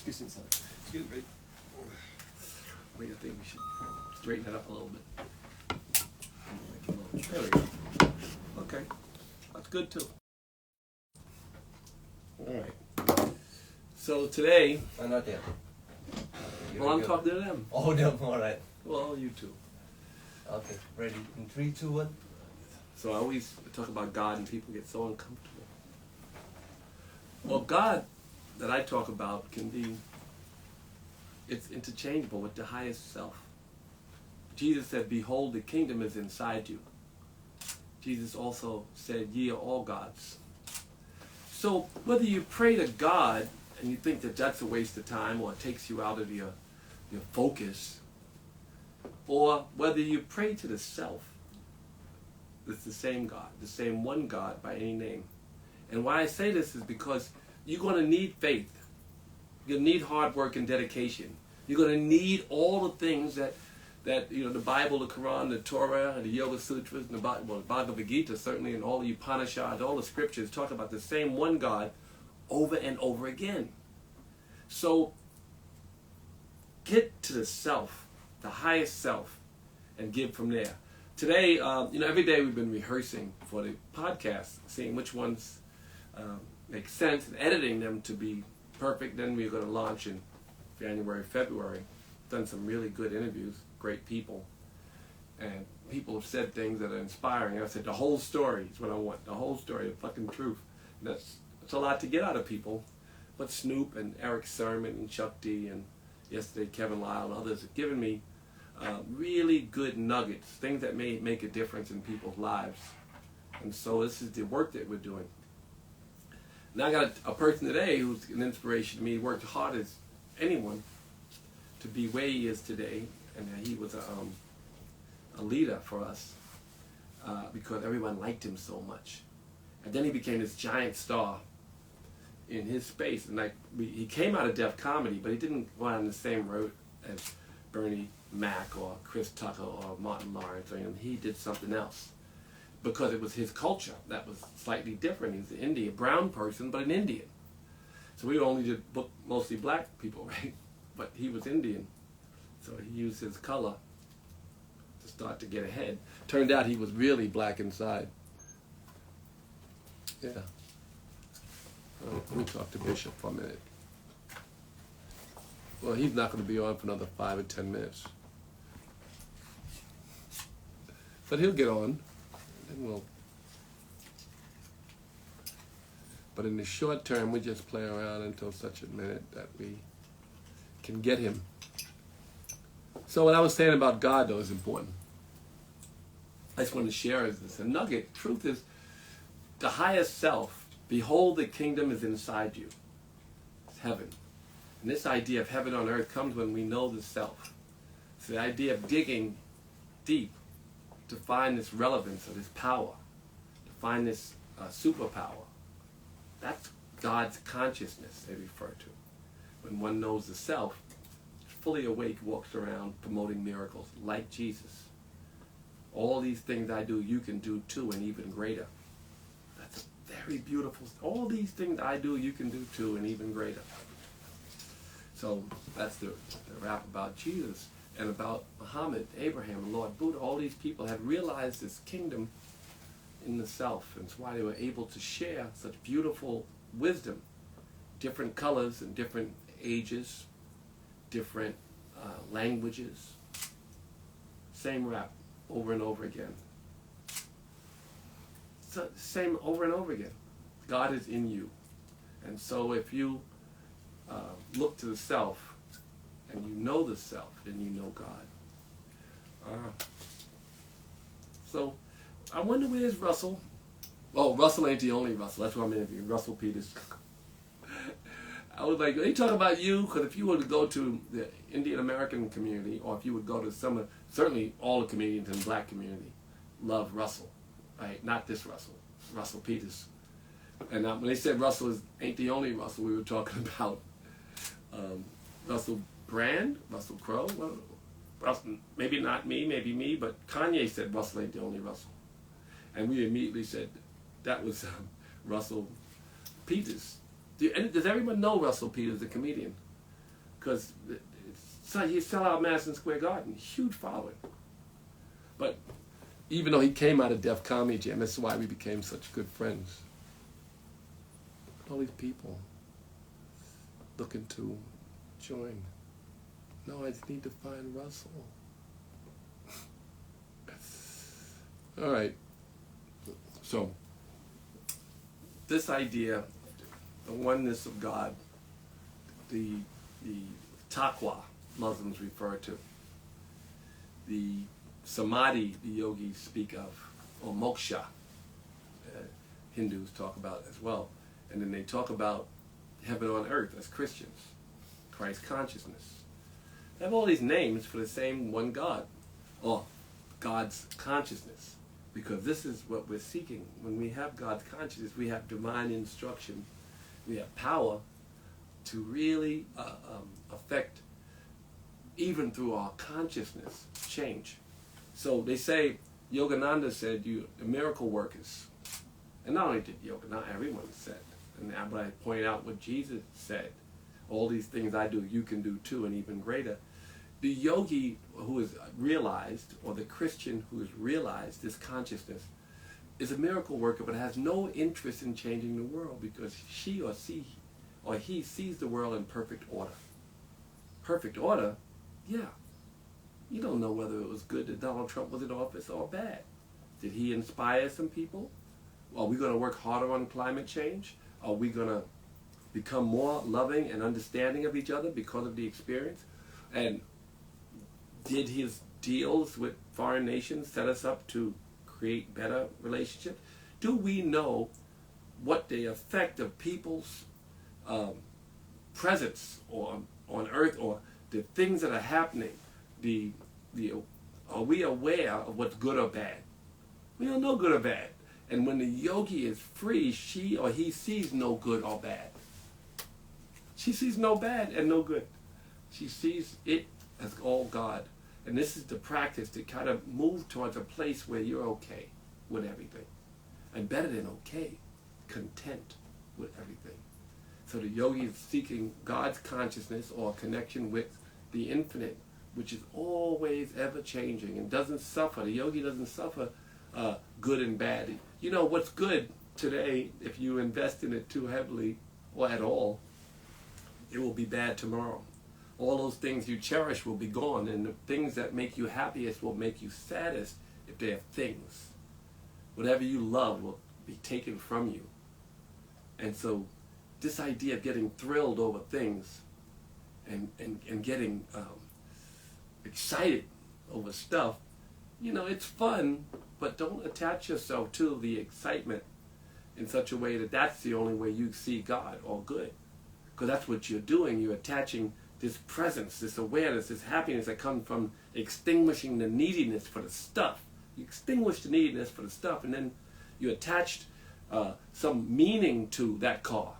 Excuse me, son. Excuse me. I think we should straighten that up a little bit. There we go. Okay. That's good too. All right. So today... I'm not there. Well, I'm talking to them. Oh, them, all right. Well, you too. Okay, ready. In 3, 2, 1. So I always talk about God and people get so uncomfortable. Well, God that I talk about can be, it's interchangeable with the highest self. Jesus said, behold, the kingdom is inside you. Jesus also said, ye are all gods. So whether you pray to God and you think that that's a waste of time or it takes you out of your focus, or whether you pray to the self, it's the same God, the same one God by any name. And why I say this is because you're going to need faith. You're going to need hard work and dedication. You're going to need all the things that the Bible, the Quran, the Torah, and the Yoga Sutras, and the Bhagavad Gita, certainly, and all the Upanishads, all the scriptures talk about the same one God over and over again. So get to the self, the highest self, and give from there. Today, every day we've been rehearsing for the podcast, seeing which ones make sense, and editing them to be perfect. Then we're going to launch in January, February. Done some really good interviews, great people, and people have said things that are inspiring. I said the whole story is what I want, the whole story, the fucking truth. That's a lot to get out of people, but Snoop and Eric Sermon and Chuck D and yesterday Kevin Lyle and others have given me really good nuggets, things that may make a difference in people's lives. And so this is the work that we're doing. Now I got a person today who's an inspiration to me. He worked hard as anyone to be where he is today, and he was a leader for us because everyone liked him so much. And then he became this giant star in his space. And he came out of Def Comedy, but he didn't go on the same road as Bernie Mac or Chris Tucker or Martin Lawrence. He did something else because it was his culture that was slightly different. He's an Indian, brown person, but an Indian. So we only did book mostly black people, right? But he was Indian, so he used his color to start to get ahead. Turned out he was really black inside. Yeah. Let me talk to Bishop for a minute. Well, he's not going to be on for another 5 or 10 minutes. But he'll get on, and we'll. But in the short term, we just play around until such a minute that we can get him. So what I was saying about God, though, is important. I just want to share is this. A nugget. Truth is, the highest self, behold, the kingdom is inside you. It's heaven. And this idea of heaven on earth comes when we know the self. It's the idea of digging deep to find this relevance or this power, to find this superpower. That's God's consciousness they refer to. When one knows the self, fully awake, walks around promoting miracles like Jesus. All these things I do, you can do too, and even greater. That's a very beautiful. All these things I do, you can do too, and even greater. So that's the rap about Jesus and about Muhammad, Abraham, the Lord Buddha. All these people had realized this kingdom in the self, and it's why they were able to share such beautiful wisdom, different colors and different ages, different languages. Same rap over and over again. So, same over and over again. God is in you. And so if you look to the self and you know the self, then you know God. So I wonder where's Russell. Oh, Russell ain't the only Russell. That's what I'm interviewing. Russell Peters. I was like, they talk about you, because if you were to go to the Indian American community, or if you would go to certainly all the comedians in the black community, love Russell, right? Not this Russell, Russell Peters. And when they said Russell ain't the only Russell, we were talking about Russell Brand, Russell Crowe. Well, Russell, maybe not me, maybe me, but Kanye said Russell ain't the only Russell. And we immediately said that was Russell Peters. Does everyone know Russell Peters, the comedian? because he sell out Madison Square Garden, huge following. But even though he came out of Def Comedy Jam, that's why we became such good friends. All these people looking to join. No, I just need to find Russell. All right. So, this idea, the oneness of God, the taqwa Muslims refer to, the samadhi the yogis speak of, or moksha, Hindus talk about as well. And then they talk about heaven on earth as Christians, Christ consciousness. They have all these names for the same one God, or God's consciousness, because this is what we're seeking. When we have God's consciousness, we have divine instruction, we have power to really affect, even through our consciousness, change. So they say, Yogananda said, the miracle workers, and not only did Yogananda, everyone said, but I point out what Jesus said, all these things I do, you can do too, and even greater. The yogi who is realized, or the Christian who has realized this consciousness, is a miracle worker, but has no interest in changing the world, because she or he sees the world in perfect order. Perfect order? Yeah. You don't know whether it was good that Donald Trump was in office or bad. Did he inspire some people? Are we going to work harder on climate change? Are we going to become more loving and understanding of each other because of the experience? And did his deals with foreign nations set us up to create better relationships? Do we know what the effect of people's presence on earth, or the things that are happening, are we aware of what's good or bad? We don't know good or bad. And when the yogi is free, she or he sees no good or bad. She sees no bad and no good. She sees it as all God. And this is the practice to kind of move towards a place where you're okay with everything. And better than okay, content with everything. So the yogi is seeking God's consciousness, or connection with the infinite, which is always ever changing and doesn't suffer. The yogi doesn't suffer good and bad. You know what's good today, if you invest in it too heavily or at all, it will be bad tomorrow. All those things you cherish will be gone, and the things that make you happiest will make you saddest if they are things. Whatever you love will be taken from you. And so this idea of getting thrilled over things and getting excited over stuff, you know, it's fun, but don't attach yourself to the excitement in such a way that that's the only way you see God or good. Because that's what you're doing. You're attaching this presence, this awareness, this happiness that comes from extinguishing the neediness for the stuff. You extinguish the neediness for the stuff, and then you attached some meaning to that car.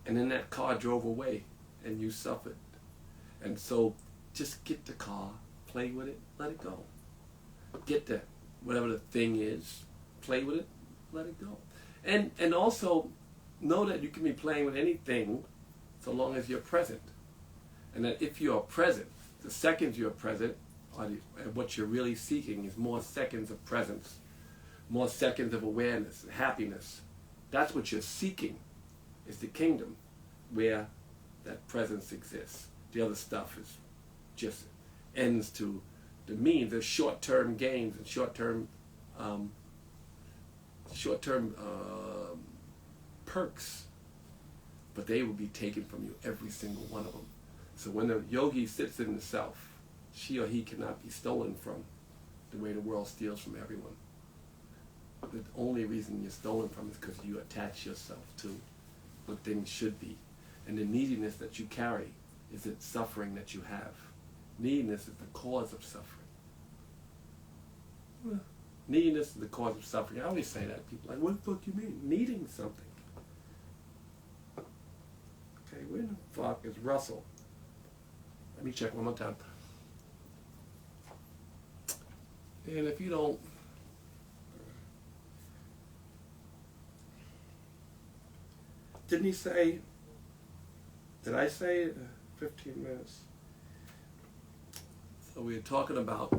And then that car drove away, and you suffered. And so just get the car, play with it, let it go. Get the, whatever the thing is, play with it, let it go. And also know that you can be playing with anything so long as you're present. And that if you are present, the seconds you're present, and what you're really seeking is more seconds of presence, more seconds of awareness, happiness. That's what you're seeking, is the kingdom where that presence exists. The other stuff is just ends to the means. There's short-term gains and short-term perks, but they will be taken from you, every single one of them. So when the yogi sits in the self, she or he cannot be stolen from the way the world steals from everyone. The only reason you're stolen from is because you attach yourself to what things should be. And the neediness that you carry is the suffering that you have. Neediness is the cause of suffering. Neediness is the cause of suffering. I always say that. People are like, what the fuck you mean? Needing something. Okay, where the fuck is Russell? Let me check one more time. And if you don't, didn't he say, did I say, 15 minutes. So we're talking about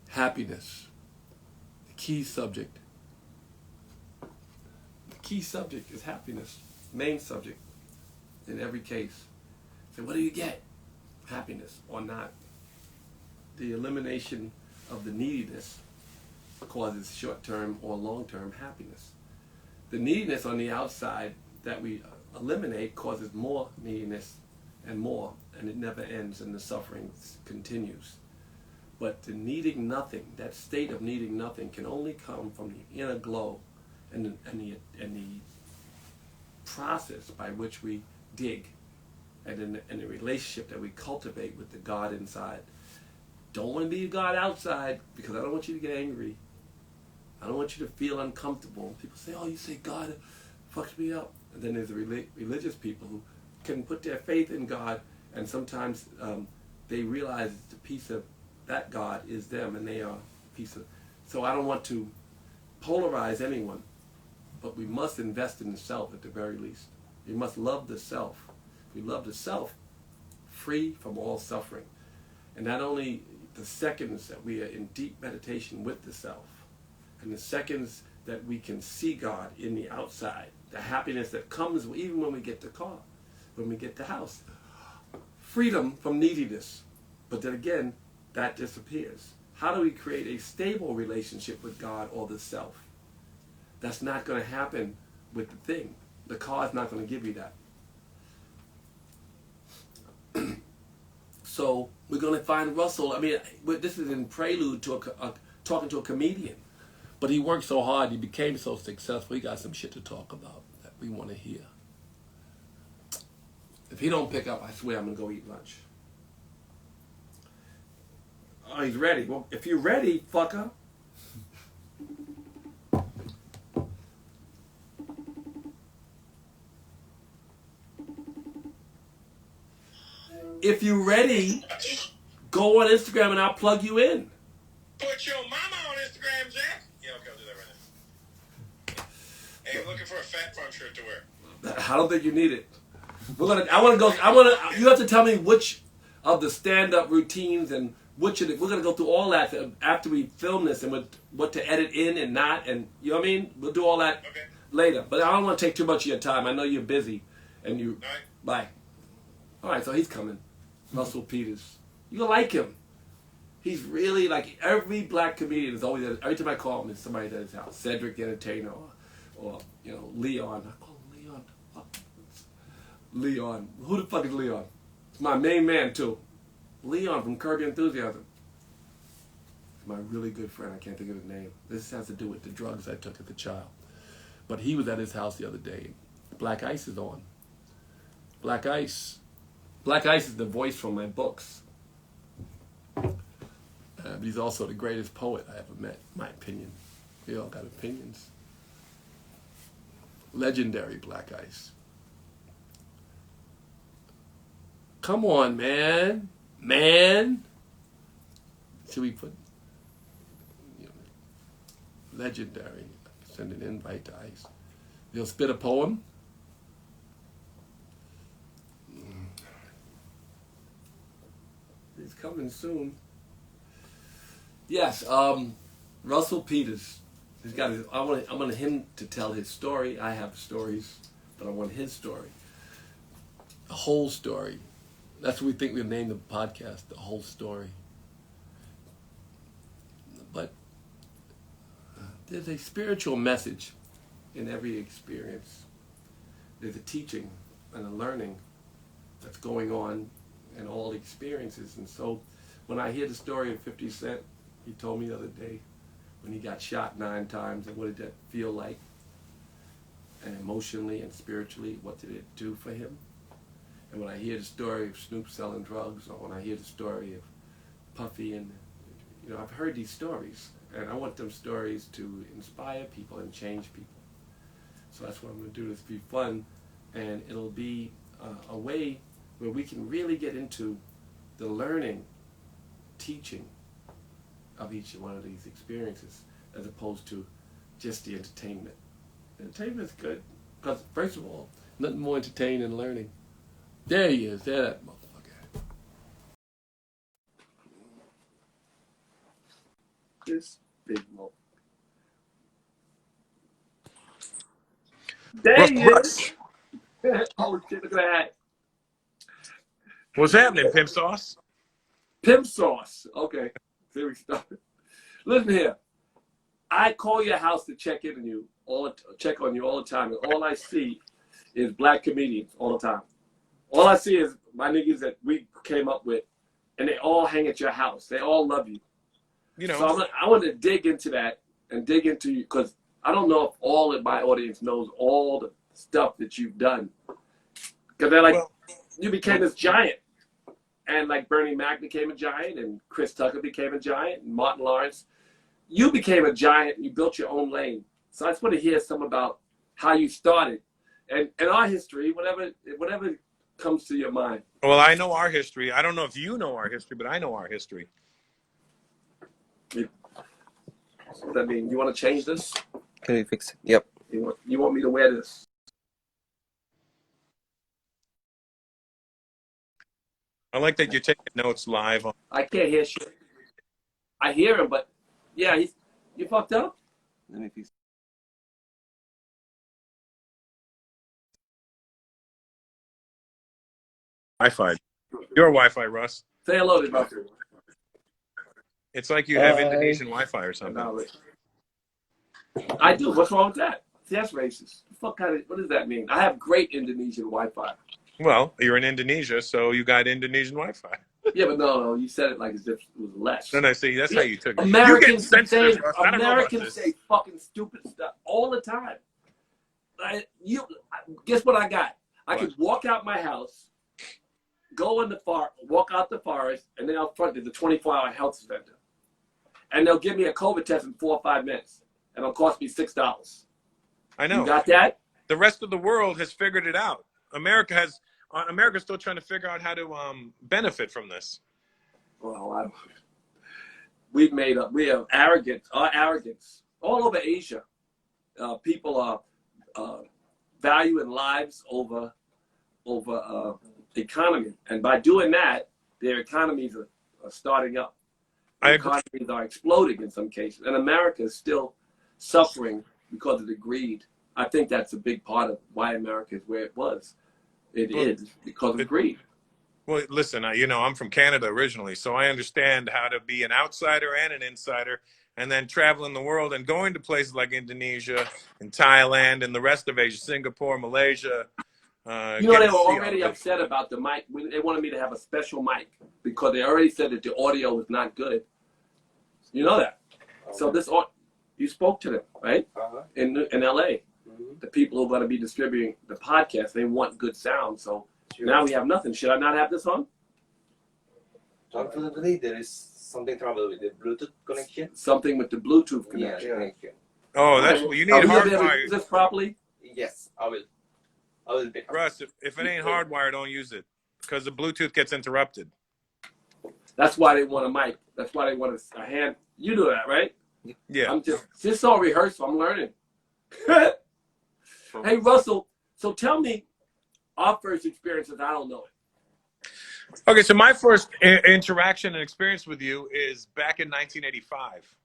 happiness, the key subject. The key subject is happiness, main subject in every case. So what do you get? Happiness or not? The elimination of the neediness causes short-term or long-term happiness. The neediness on the outside that we eliminate causes more neediness and more, and it never ends and the suffering continues. But the needing nothing, that state of needing nothing, can only come from the inner glow and the process by which we dig and in the relationship that we cultivate with the God inside. Don't want to be a God outside, because I don't want you to get angry. I don't want you to feel uncomfortable. People say, oh, you say God fucked me up. And then there's the religious people who can put their faith in God, and sometimes they realize the piece of that God is them, and they are a piece of... So I don't want to polarize anyone, but we must invest in the self at the very least. We must love the self. We love the self, free from all suffering. And not only the seconds that we are in deep meditation with the self, and the seconds that we can see God in the outside, the happiness that comes even when we get the car, when we get the house. Freedom from neediness. But then again, that disappears. How do we create a stable relationship with God or the self? That's not going to happen with the thing. The car is not going to give you that. So we're going to find Russell. I mean, this is in prelude to talking to a comedian. But he worked so hard, he became so successful, he got some shit to talk about that we want to hear. If he don't pick up, I swear I'm going to go eat lunch. Oh, he's ready. Well, if you're ready, fucker. If you're ready, go on Instagram and I'll plug you in. Put your mama on Instagram, Jack. Yeah, okay, I'll do that right now. Hey, I'm looking for a Fat Farm shirt to wear. I don't think you need it. You have to tell me which of the stand-up routines and we're gonna go through all that after we film this, and what to edit in and not, and you know what I mean? We'll do all that later. But I don't want to take too much of your time. I know you're busy, and you. All right. Bye. All right, so he's coming. Russell Peters. You'll like him. He's really like every black comedian is always at, every time I call him, it's somebody at his house. Cedric the Entertainer or you know, Leon. I call him Leon. Leon. Who the fuck is Leon? It's my main man too. Leon from Curb Your Enthusiasm. He's my really good friend. I can't think of his name. This has to do with the drugs I took as a child. But he was at his house the other day. Black Ice is on. Black Ice. Black Ice is the voice from my books. But he's also the greatest poet I ever met, in my opinion. We all got opinions. Legendary Black Ice. Come on, man. Man. Should we put, you know, legendary? Send an invite to Ice. He'll spit a poem. He's coming soon. Yes, Russell Peters. He's got his, I want him to tell his story. I have stories, but I want his story. The whole story. That's what we think we'll name the podcast, The Whole Story. But there's a spiritual message in every experience. There's a teaching and a learning that's going on in all the experiences. And so when I hear the story of 50 Cent, he told me the other day when he got shot 9 times, and what did that feel like? And emotionally and spiritually, what did it do for him? And when I hear the story of Snoop selling drugs, or when I hear the story of Puffy, and you know, I've heard these stories, and I want them stories to inspire people and change people. So that's what I'm going to do. This will be fun, and it'll be a way where we can really get into the learning, teaching of each one of these experiences, as opposed to just the entertainment. Entertainment's good, because first of all, nothing more entertaining than learning. There he is. There that motherfucker. This big motherfucker. There he is. Oh shit! Look at that. What's happening, Pimp Sauce? Pimp sauce. Okay. Here we start. Listen here. I call your house to check on you all the time, and all I see is black comedians all the time. All I see is my niggas that we came up with, and they all hang at your house. They all love you. You know. So I want to dig into that and dig into you because I don't know if all of my audience knows all the stuff that you've done. Because they're like, you became this giant. And like Bernie Mac became a giant, and Chris Tucker became a giant, and Martin Lawrence. You became a giant, and you built your own lane. So I just want to hear some about how you started and our history, whatever comes to your mind. Well, I know our history. I don't know if you know our history, but I know our history. Does that mean you want to change this? Can we fix it? Yep. You want me to wear this? I like that you're taking notes live. I can't hear shit. I hear him, but yeah, you fucked up. Let me fix it. Wi-Fi. Your Wi-Fi, Russ. Say hello to Russ. It's like you have Indonesian Wi-Fi or something. I do. What's wrong with that? See, that's racist. What does that mean? I have great Indonesian Wi-Fi. Well, you're in Indonesia, so you got Indonesian Wi-Fi. Yeah, but no, you said it like as if it was less. No, see, that's how you took it. Americans Americans say fucking stupid stuff all the time. Guess what I got? I could walk out my house, walk out the forest, and then out front there's a 24-hour health center. And they'll give me a COVID test in 4 or 5 minutes. And it'll cost me $6. I know. You got that? The rest of the world has figured it out. America's still trying to figure out how to benefit from this. Well, we have arrogance. Our arrogance all over Asia. People are valuing lives over economy, and by doing that, their economies are starting up. Their economies are exploding in some cases, and America is still suffering because of the greed. I think that's a big part of why America is where it was. It is because of greed. Well, listen, I'm from Canada originally, so I understand how to be an outsider and an insider, and then traveling the world and going to places like Indonesia and Thailand and the rest of Asia, Singapore, Malaysia. They were already upset about the mic. They wanted me to have a special mic because they already said that the audio was not good. You know that. Okay. So you spoke to them, right? Uh-huh. In LA. Mm-hmm. The people who are going to be distributing the podcast, they want good sound. So now we have nothing. Should I not have this on? Unfortunately, there is something trouble with the Bluetooth connection. Something with the Bluetooth connection. Yeah, connection. Oh, that's what you need. Hardwire. Use this properly? Yes, I will pick up. Russ, if it ain't hardwired, don't use it because the Bluetooth gets interrupted. That's why they want a mic. That's why they want a hand. You know that, right? Yeah. I'm just all rehearsal. I'm learning. Hey, Russell. So tell me our first experiences. I don't know it. Okay, so my first interaction and experience with you is back in 1985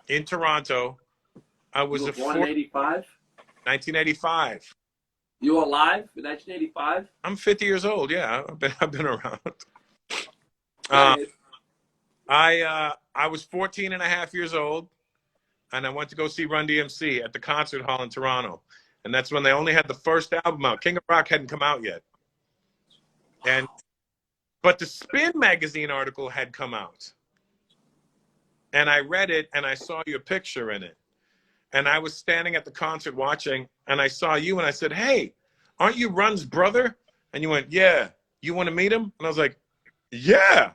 in Toronto. I was born in 1985. 1985. You were alive in 1985? I'm 50 years old. Yeah, I've been around. I was 14 and a half years old, and I went to go see Run DMC at the concert hall in Toronto. And that's when they only had the first album out. King of Rock hadn't come out yet. But the Spin magazine article had come out. And I read it, and I saw your picture in it. And I was standing at the concert watching, and I saw you, and I said, hey, aren't you Run's brother? And you went, yeah. You want to meet him? And I was like, yeah.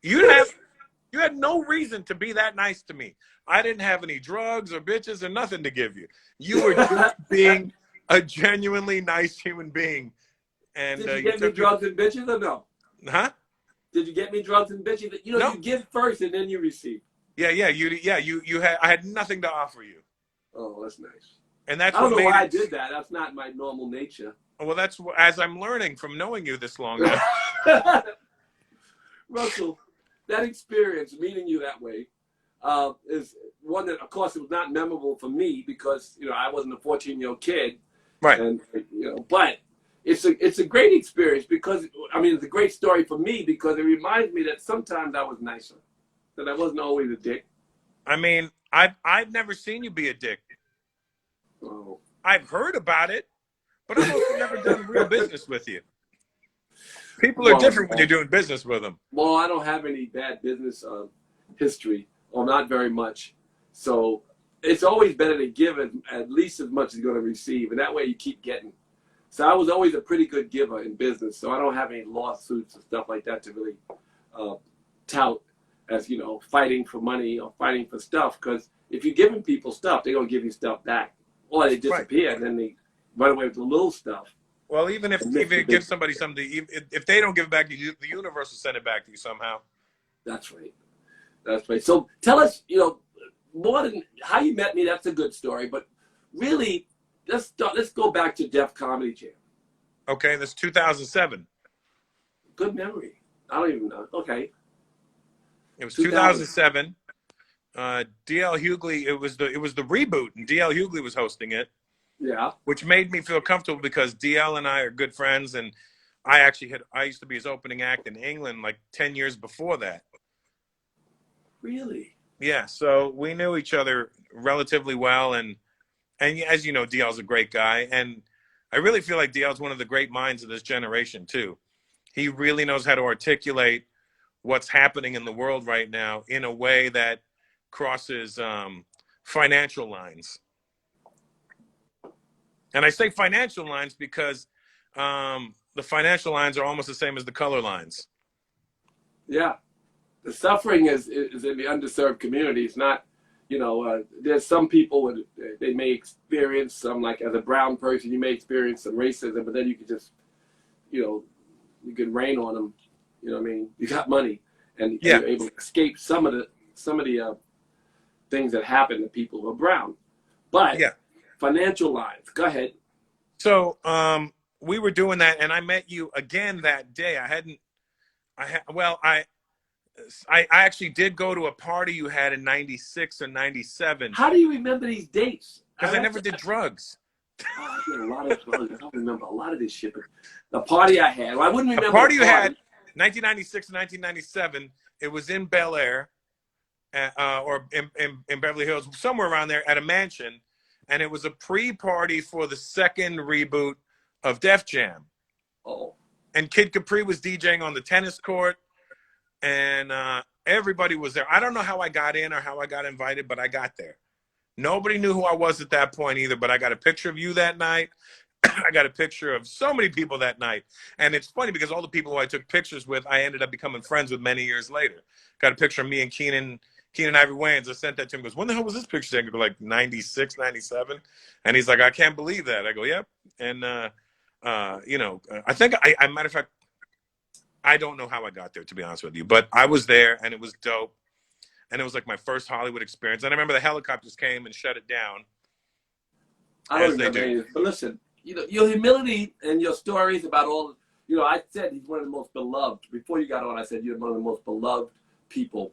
You had no reason to be that nice to me. I didn't have any drugs or bitches or nothing to give you. You were just being a genuinely nice human being. And did you get me drugs and bitches or no? Huh? Did you get me drugs and bitches? No. You give first and then you receive. Yeah. You had. I had nothing to offer you. Oh, that's nice. And that's I don't know why I did that. That's not my normal nature. Well, that's as I'm learning from knowing you this long now. Russell, that experience, meeting you that way, is one that, of course, it was not memorable for me because, you know, I wasn't a 14-year-old kid. Right. And, you know, but it's a great experience because, I mean, it's a great story for me because it reminds me that sometimes I was nicer, that I wasn't always a dick. I mean, I've never seen you be a dick. Oh. I've heard about it, but I've also never done real business with you. People are different when you're doing business with them. Well, I don't have any bad business history, or not very much. So it's always better to give at least as much as you're going to receive, and that way you keep getting. So I was always a pretty good giver in business, so I don't have any lawsuits and stuff like that to really tout as, you know, fighting for money or fighting for stuff. Because if you're giving people stuff, they're going to give you stuff back. Or they disappear, and then they run away with the little stuff. Well, even if you give somebody something, if they don't give it back to you, the universe will send it back to you somehow. That's right. That's right. So tell us, you know, more than how you met me. That's a good story. But really, let's go back to Def Comedy Jam. Okay, that's 2007. Good memory. I don't even know. Okay. It was 2007. DL Hughley. It was the reboot, and DL Hughley was hosting it. Yeah. Which made me feel comfortable because DL and I are good friends, and I used to be his opening act in England like 10 years before that. Really? Yeah, so we knew each other relatively well, and as you know, DL's a great guy, and I really feel like DL's one of the great minds of this generation too. He really knows how to articulate what's happening in the world right now in a way that crosses financial lines. And I say financial lines because the financial lines are almost the same as the color lines. Yeah. The suffering is in the underserved community. It's not, you know, there's some people, they may experience some, like as a brown person, you may experience some racism, but then you can just, you know, you can rain on them. You know what I mean? You got money, and you're able to escape some of the things that happen to people who are brown. But financial lines. Go ahead. So we were doing that, and I met you again that day. I actually did go to a party you had in 96 or 97. How do you remember these dates? Because I never did drugs. I did a lot of drugs. I don't remember a lot of this shit. But the party I had, well, I wouldn't remember. The party you had, 1996 and 1997, it was in Bel Air, or in Beverly Hills, somewhere around there at a mansion. And it was a pre-party for the second reboot of Def Jam. Oh. And Kid Capri was DJing on the tennis court, and everybody was there. I don't know how I got in or how I got invited, but I got there. Nobody knew who I was at that point either, but I got a picture of you that night. I got a picture of so many people that night. And it's funny because all the people who I took pictures with, I ended up becoming friends with many years later. Got a picture of me and Keenan Ivory Wayans. I sent that to him. He goes, when the hell was this picture taken? Like 96, 97. And he's like, I can't believe that. I go, yep. And, you know, I think I matter of fact, I don't know how I got there, to be honest with you, but I was there and it was dope. And it was like my first Hollywood experience. And I remember the helicopters came and shut it down. I don't remember any of this. But listen, you know, your humility and your stories about all, you know, I said he's one of the most beloved. Before you got on, I said you're one of the most beloved people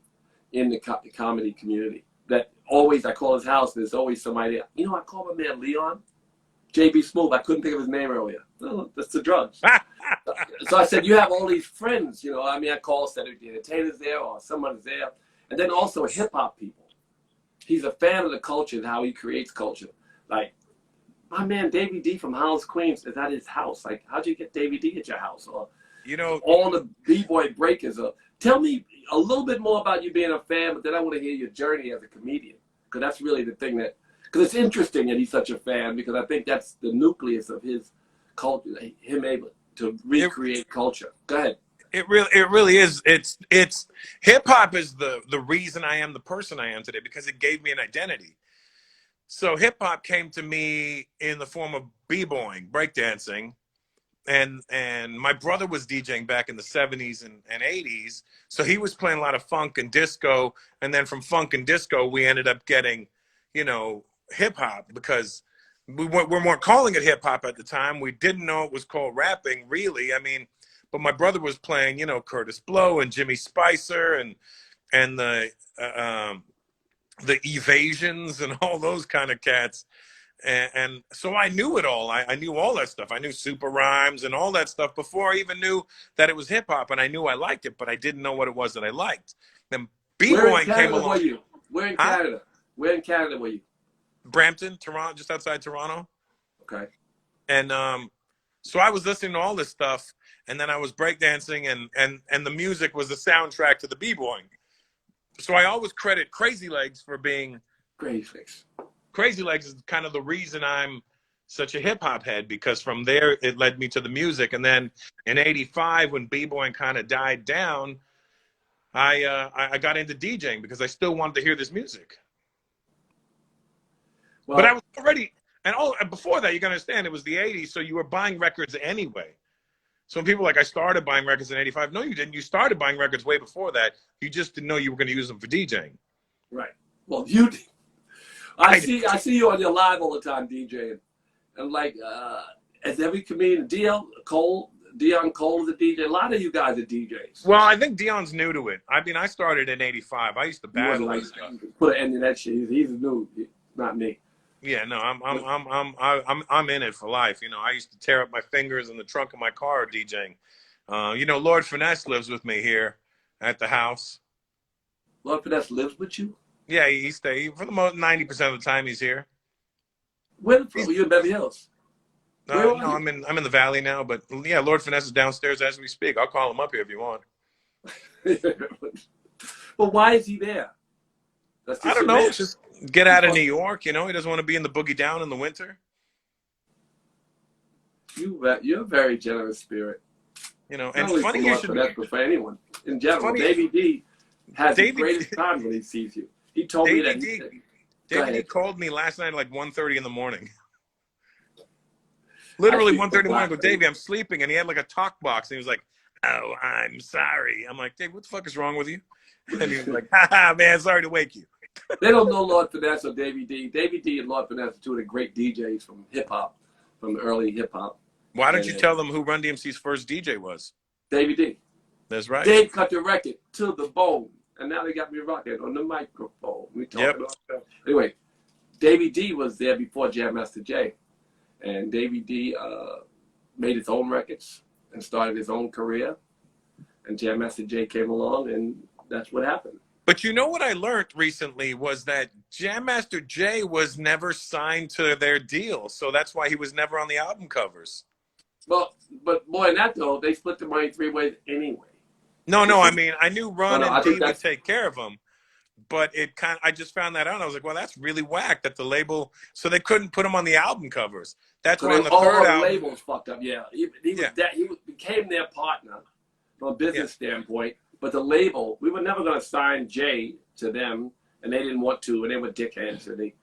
in the comedy community. That always, I call his house, there's always somebody. You know, I call my man Leon, JB Smooth. I couldn't think of his name earlier. No, that's the drugs. So I said, you have all these friends, you know. I mean, I call Saturday Entertainers there or someone's there. And then also hip-hop people. He's a fan of the culture and how he creates culture. Like, my man Davey D from House Queens is at his house. Like, how'd you get Davey D at your house? Or, you know, all the B-boy breakers. Tell me a little bit more about you being a fan, but then I want to hear your journey as a comedian. Because that's really the thing that, because it's interesting that he's such a fan, because I think that's the nucleus of his culture, him able to recreate culture. Go ahead. It really is. It's hip hop is the reason I am the person I am today, because it gave me an identity. So hip hop came to me in the form of b-boying, breakdancing, and my brother was DJing back in the 70s and 80s. So he was playing a lot of funk and disco, and then from funk and disco we ended up getting, you know, hip hop, because we weren't calling it hip hop at the time. We didn't know it was called rapping, really. I mean, but my brother was playing, Curtis Blow and Jimmy Spicer and the Evasions and all those kind of cats. And so I knew it all. I knew all that stuff. I knew Super Rhymes and all that stuff before I even knew that it was hip hop. And I knew I liked it, but I didn't know what it was that I liked. Then B-boying came along. Were you? Where in Canada? Where in Canada were you? Brampton, Toronto, just outside Toronto. Okay. And so I was listening to all this stuff, and then I was breakdancing, and the music was the soundtrack to the b-boying. So I always credit Crazy Legs for being Crazy Legs. Crazy Legs is kind of the reason I'm such a hip hop head, because from there it led me to the music. And then in '85, when b-boying kind of died down, I got into DJing because I still wanted to hear this music. Well, but I was already, and before that, you can understand, it was the '80s, so you were buying records anyway. So when people are like, I started buying records in '85. No, you didn't. You started buying records way before that. You just didn't know you were going to use them for DJing. Right. Well, you did. I see you on your live all the time DJing, and like as every comedian, Dion Cole is a DJ. A lot of you guys are DJs. Well, I think Dion's new to it. I mean, I started in '85. I used to battle like, this stuff. Put an end to that shit. He's new, not me. Yeah, no, I'm in it for life. I used to tear up my fingers in the trunk of my car DJing. Lord Finesse lives with me here at the house. Lord Finesse lives with you? Yeah, he stays for the most 90% of the time. He's here. Where were you in Beverly Hills? No, I'm in the Valley now. But yeah, Lord Finesse is downstairs as we speak. I'll call him up here if you want. Well, why is he there? I don't know. Just get out of New York. He doesn't want to be in the boogie down in the winter. You're a very generous spirit. And it's funny you should. But for anyone in general, Davey D has the greatest time when he sees you. He told me that. David D called me last night at like 1:30 in the morning. Literally 1:30 in the morning. I go, Davey, I'm sleeping, and he had like a talk box, and he was like, "Oh, I'm sorry." I'm like, Dave, what the fuck is wrong with you? And he was like, "Ha, man, sorry to wake you." They don't know Lord Finesse or Davey D. Davey D and Lord Finesse are two of the great DJs from hip hop, from early hip hop. Why don't you tell them who Run DMC's first DJ was? Davey D. That's right. Dave cut the record to the bone, and now they got me rocking on the microphone. We talking about that. Anyway, Davey D was there before Jam Master Jay, and Davey D made his own records and started his own career, and Jam Master Jay came along, and that's what happened. But you know what I learned recently was that Jam Master Jay was never signed to their deal, so that's why he was never on the album covers. Well, but more than that though, they split the money 3 ways anyway. No, I mean, I knew Run and D would take care of him, but I just found that out. And I was like, well, that's really whack that the label, so they couldn't put him on the album covers. That's why on the third album, the label's fucked up. Yeah, he became their partner from a business standpoint. But the label, we were never going to sign Jay to them, and they didn't want to, and they were dickheads. And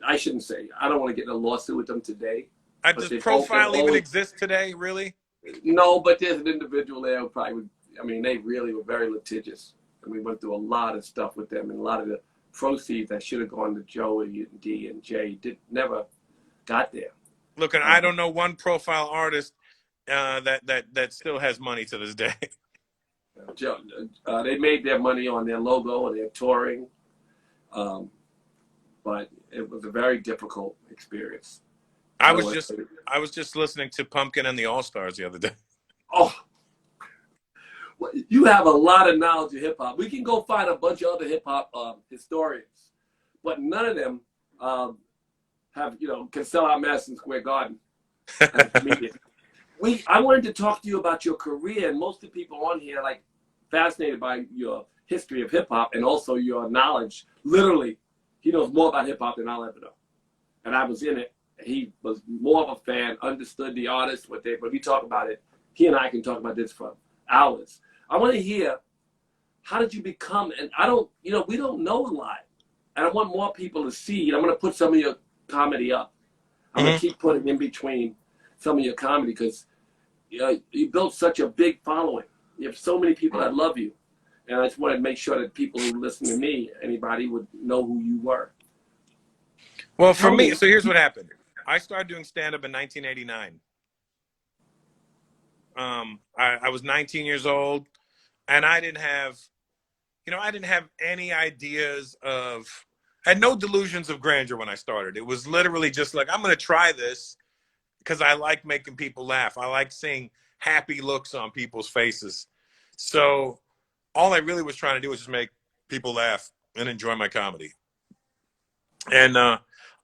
I shouldn't say. I don't want to get in a lawsuit with them today. Does Profile even exist today, really? No, but there's an individual there who probably would. I mean, they really were very litigious, and we went through a lot of stuff with them, and a lot of the proceeds that should have gone to Joey and D and Jay never got there. Look, and I don't know one Profile artist that still has money to this day. They made their money on their logo and their touring, but it was a very difficult experience. I was just listening to Pumpkin and the All Stars the other day. Oh, well, you have a lot of knowledge of hip hop. We can go find a bunch of other hip hop historians, but none of them can sell out Madison Square Garden as a comedian. I wanted to talk to you about your career, and most of the people on here are fascinated by your history of hip hop and also your knowledge. Literally, he knows more about hip hop than I'll ever know. And I was in it. He was more of a fan, understood the artists, when we talk about it, he and I can talk about this for hours. I want to hear, how did you become, and we don't know a lot. And I want more people to see, and I'm going to put some of your comedy up. I'm going to keep putting in between some of your comedy because you built such a big following. You have so many people that love you. And I just wanted to make sure that people who listen to me, anybody would know who you were. Well, for me, so here's what happened. I started doing stand-up in 1989. I was 19 years old, and I didn't have, I didn't have any ideas of, I had no delusions of grandeur when I started. It was literally just like, I'm going to try this because I like making people laugh. I like seeing happy looks on people's faces. So all I really was trying to do was just make people laugh and enjoy my comedy. And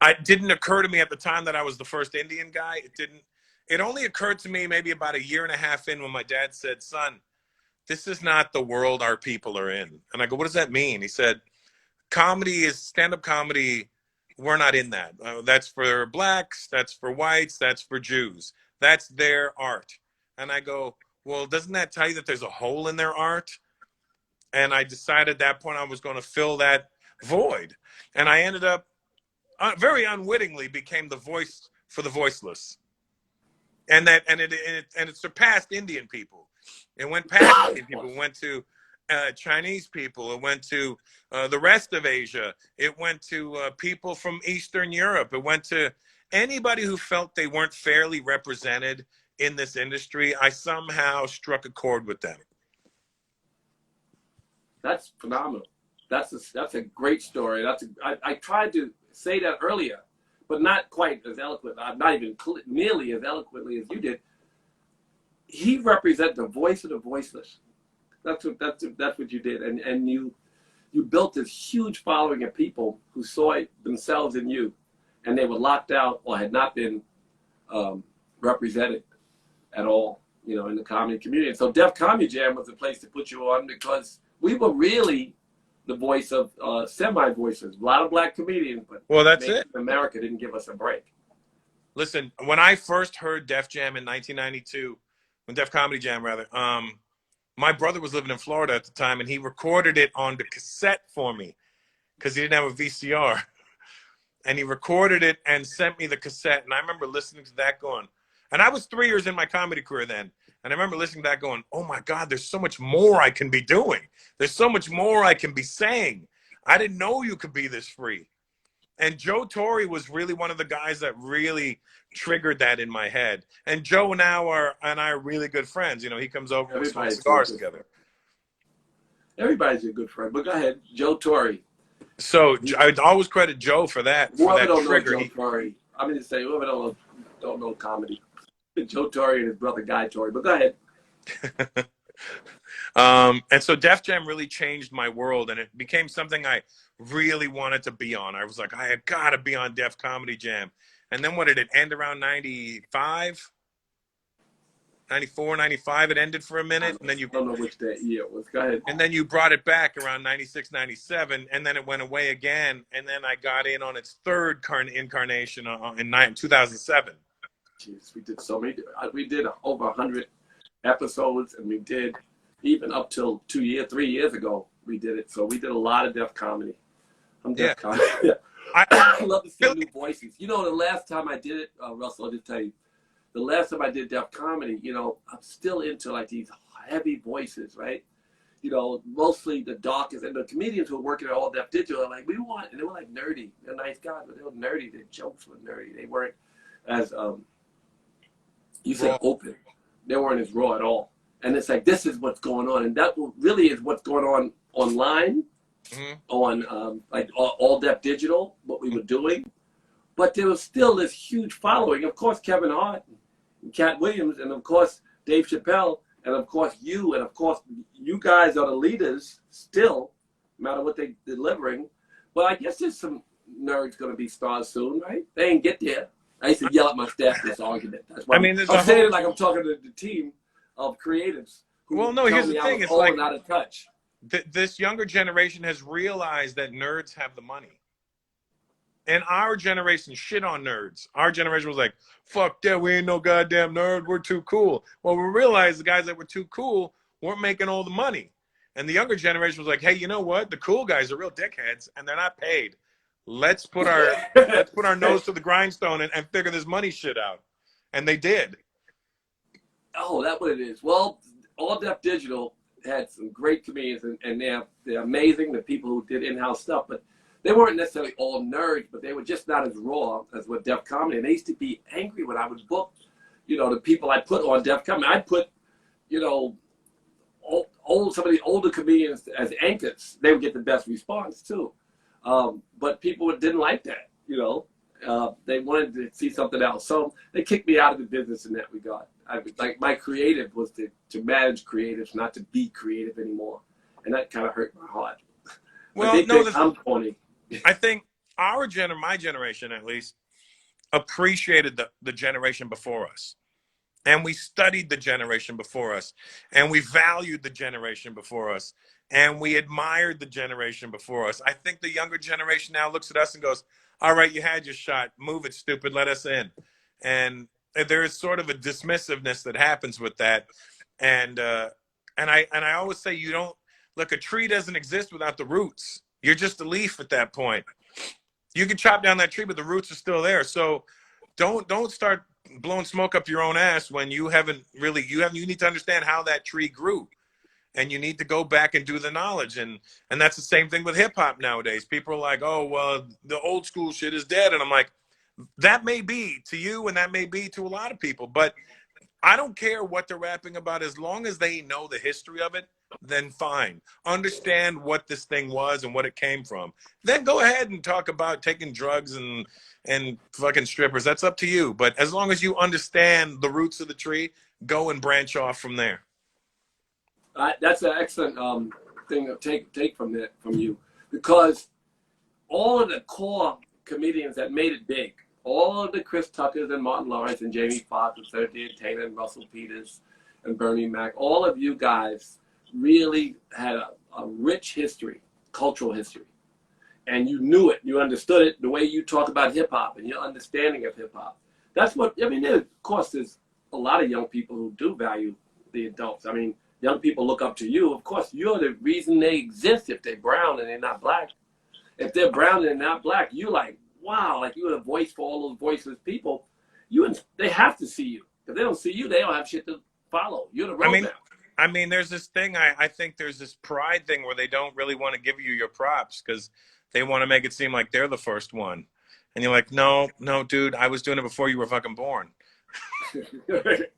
it didn't occur to me at the time that I was the first Indian guy. It didn't. It only occurred to me maybe about a year and a half in when my dad said, "Son, this is not the world our people are in." And I go, "What does that mean?" He said, "Comedy is stand-up comedy. We're not in that. That's for blacks. That's for whites. That's for Jews. That's their art." And I go, "Well, doesn't that tell you that there's a hole in their art?" And I decided at that point I was going to fill that void. And I ended up very unwittingly became the voice for the voiceless. And it surpassed Indian people. It went past Indian people. It went to Chinese people. It went to the rest of Asia. It went to people from Eastern Europe. It went to anybody who felt they weren't fairly represented in this industry. I somehow struck a chord with them. That's phenomenal. That's a great story. I tried to say that earlier, but not quite as eloquent. Not even nearly as eloquently as you did. He represents the voice of the voiceless. That's what you did, and you built this huge following of people who saw themselves in you, and they were locked out or had not been represented at all, in the comedy community. And so Def Comedy Jam was the place to put you on because we were really the voice of semi-voices. A lot of black comedians, but well, that's it. America didn't give us a break. Listen, when I first heard Def Jam in 1992, when Def Comedy Jam rather, my brother was living in Florida at the time, and he recorded it on the cassette for me because he didn't have a VCR. And he recorded it and sent me the cassette. And I remember listening to that going, and I was 3 years in my comedy career then. And I remember listening to that going, oh my God, there's so much more I can be doing. There's so much more I can be saying. I didn't know you could be this free. And Joe Torre was really one of the guys that really triggered that in my head. And Joe and I are really good friends. He comes over and we smoke cigars together. Everybody's a good friend. But go ahead, Joe Torre. So I always credit Joe for that. For that trigger. Joe Torre. I'm going to say whoever don't know comedy. Joe Torre and his brother Guy Torre. But go ahead. And so Def Jam really changed my world, and it became something I really wanted to be on. I was like, I had got to be on Def Comedy Jam. And then what did it end around 95? 94, 95, it ended for a minute. And then I don't know which that year was. Go ahead. And then you brought it back around 96, 97, and then it went away again. And then I got in on its third incarnation in 2007. Jeez, we did so many. We did over 100 episodes, and we did even up till 3 years ago. We did it. So we did a lot of Def Comedy. I'm Def Comedy. I love to see new voices. The last time I did it, Russell, I'll just tell you, the last time I did Def Comedy, I'm still into like these heavy voices, right? Mostly the darkest, and the comedians who are working at All Def Digital are like, and they were like nerdy. They're nice guys, but they were nerdy. Their jokes were nerdy. They weren't as, you said raw. Open. They weren't as raw at all. And it's like, this is what's going on. And that really is what's going on online, on like All Def Digital, what we were doing. But there was still this huge following. Of course, Kevin Hart, and Cat Williams, and of course, Dave Chappelle, and of course, you, and of course, you guys are the leaders still, no matter what they're delivering. But I guess there's some nerds going to be stars soon, right? They ain't get there. I used to yell at my staff this argument. That's why I'm saying it like I'm talking to the team of creatives. Well, no, here's the thing. It's like out of touch. This younger generation has realized that nerds have the money. And our generation shit on nerds. Our generation was like, fuck that, we ain't no goddamn nerd, we're too cool. Well, we realized the guys that were too cool weren't making all the money. And the younger generation was like, hey, you know what? The cool guys are real dickheads, and they're not paid. Let's put our nose to the grindstone and figure this money shit out. And they did. Oh, that's what it is. Well, All Def Digital had some great comedians, and they're amazing, the people who did in-house stuff, but they weren't necessarily all nerds, but they were just not as raw as what Def Comedy. And they used to be angry when I would book, the people I put on Def Comedy. I'd put, some of the older comedians as anchors. They would get the best response too. But people didn't like that, they wanted to see something else. So they kicked me out of the business in that regard. My creative was to manage creatives, not to be creative anymore. And that kind of hurt my heart. Well, I'm funny. I think my generation at least, appreciated the generation before us. And we studied the generation before us. And we valued the generation before us. And we admired the generation before us. I think the younger generation now looks at us and goes, all right, you had your shot. Move it, stupid. Let us in. And there is sort of a dismissiveness that happens with that. And I always say, look, a tree doesn't exist without the roots. You're just a leaf at that point. You can chop down that tree, but the roots are still there. So don't start blowing smoke up your own ass when you need to understand how that tree grew. And you need to go back and do the knowledge. And that's the same thing with hip hop nowadays. People are like, oh, well, the old school shit is dead. And I'm like, that may be to you and that may be to a lot of people. But I don't care what they're rapping about. As long as they know the history of it, then fine. Understand what this thing was and what it came from. Then go ahead and talk about taking drugs and fucking strippers. That's up to you. But as long as you understand the roots of the tree, go and branch off from there. That's an excellent thing to take from you, because all of the core comedians that made it big, all of the Chris Tuckers and Martin Lawrence and Jamie Foxx and Cedric Taylor and Russell Peters and Bernie Mac, all of you guys really had a rich history, cultural history, and you knew it, you understood it the way you talk about hip hop and your understanding of hip hop. That's what of course, there's a lot of young people who do value the adults. I mean, young people look up to you. Of course, you're the reason they exist. If they're brown and they're not black, if they're brown and they're not black, you're like, wow, like you're the voice for all those voiceless people. They have to see you. If they don't see you, they don't have shit to follow. You're the roadmap. I mean, there's this thing. I think there's this pride thing where they don't really want to give you your props because they want to make it seem like they're the first one. And you're like, no, dude, I was doing it before you were fucking born.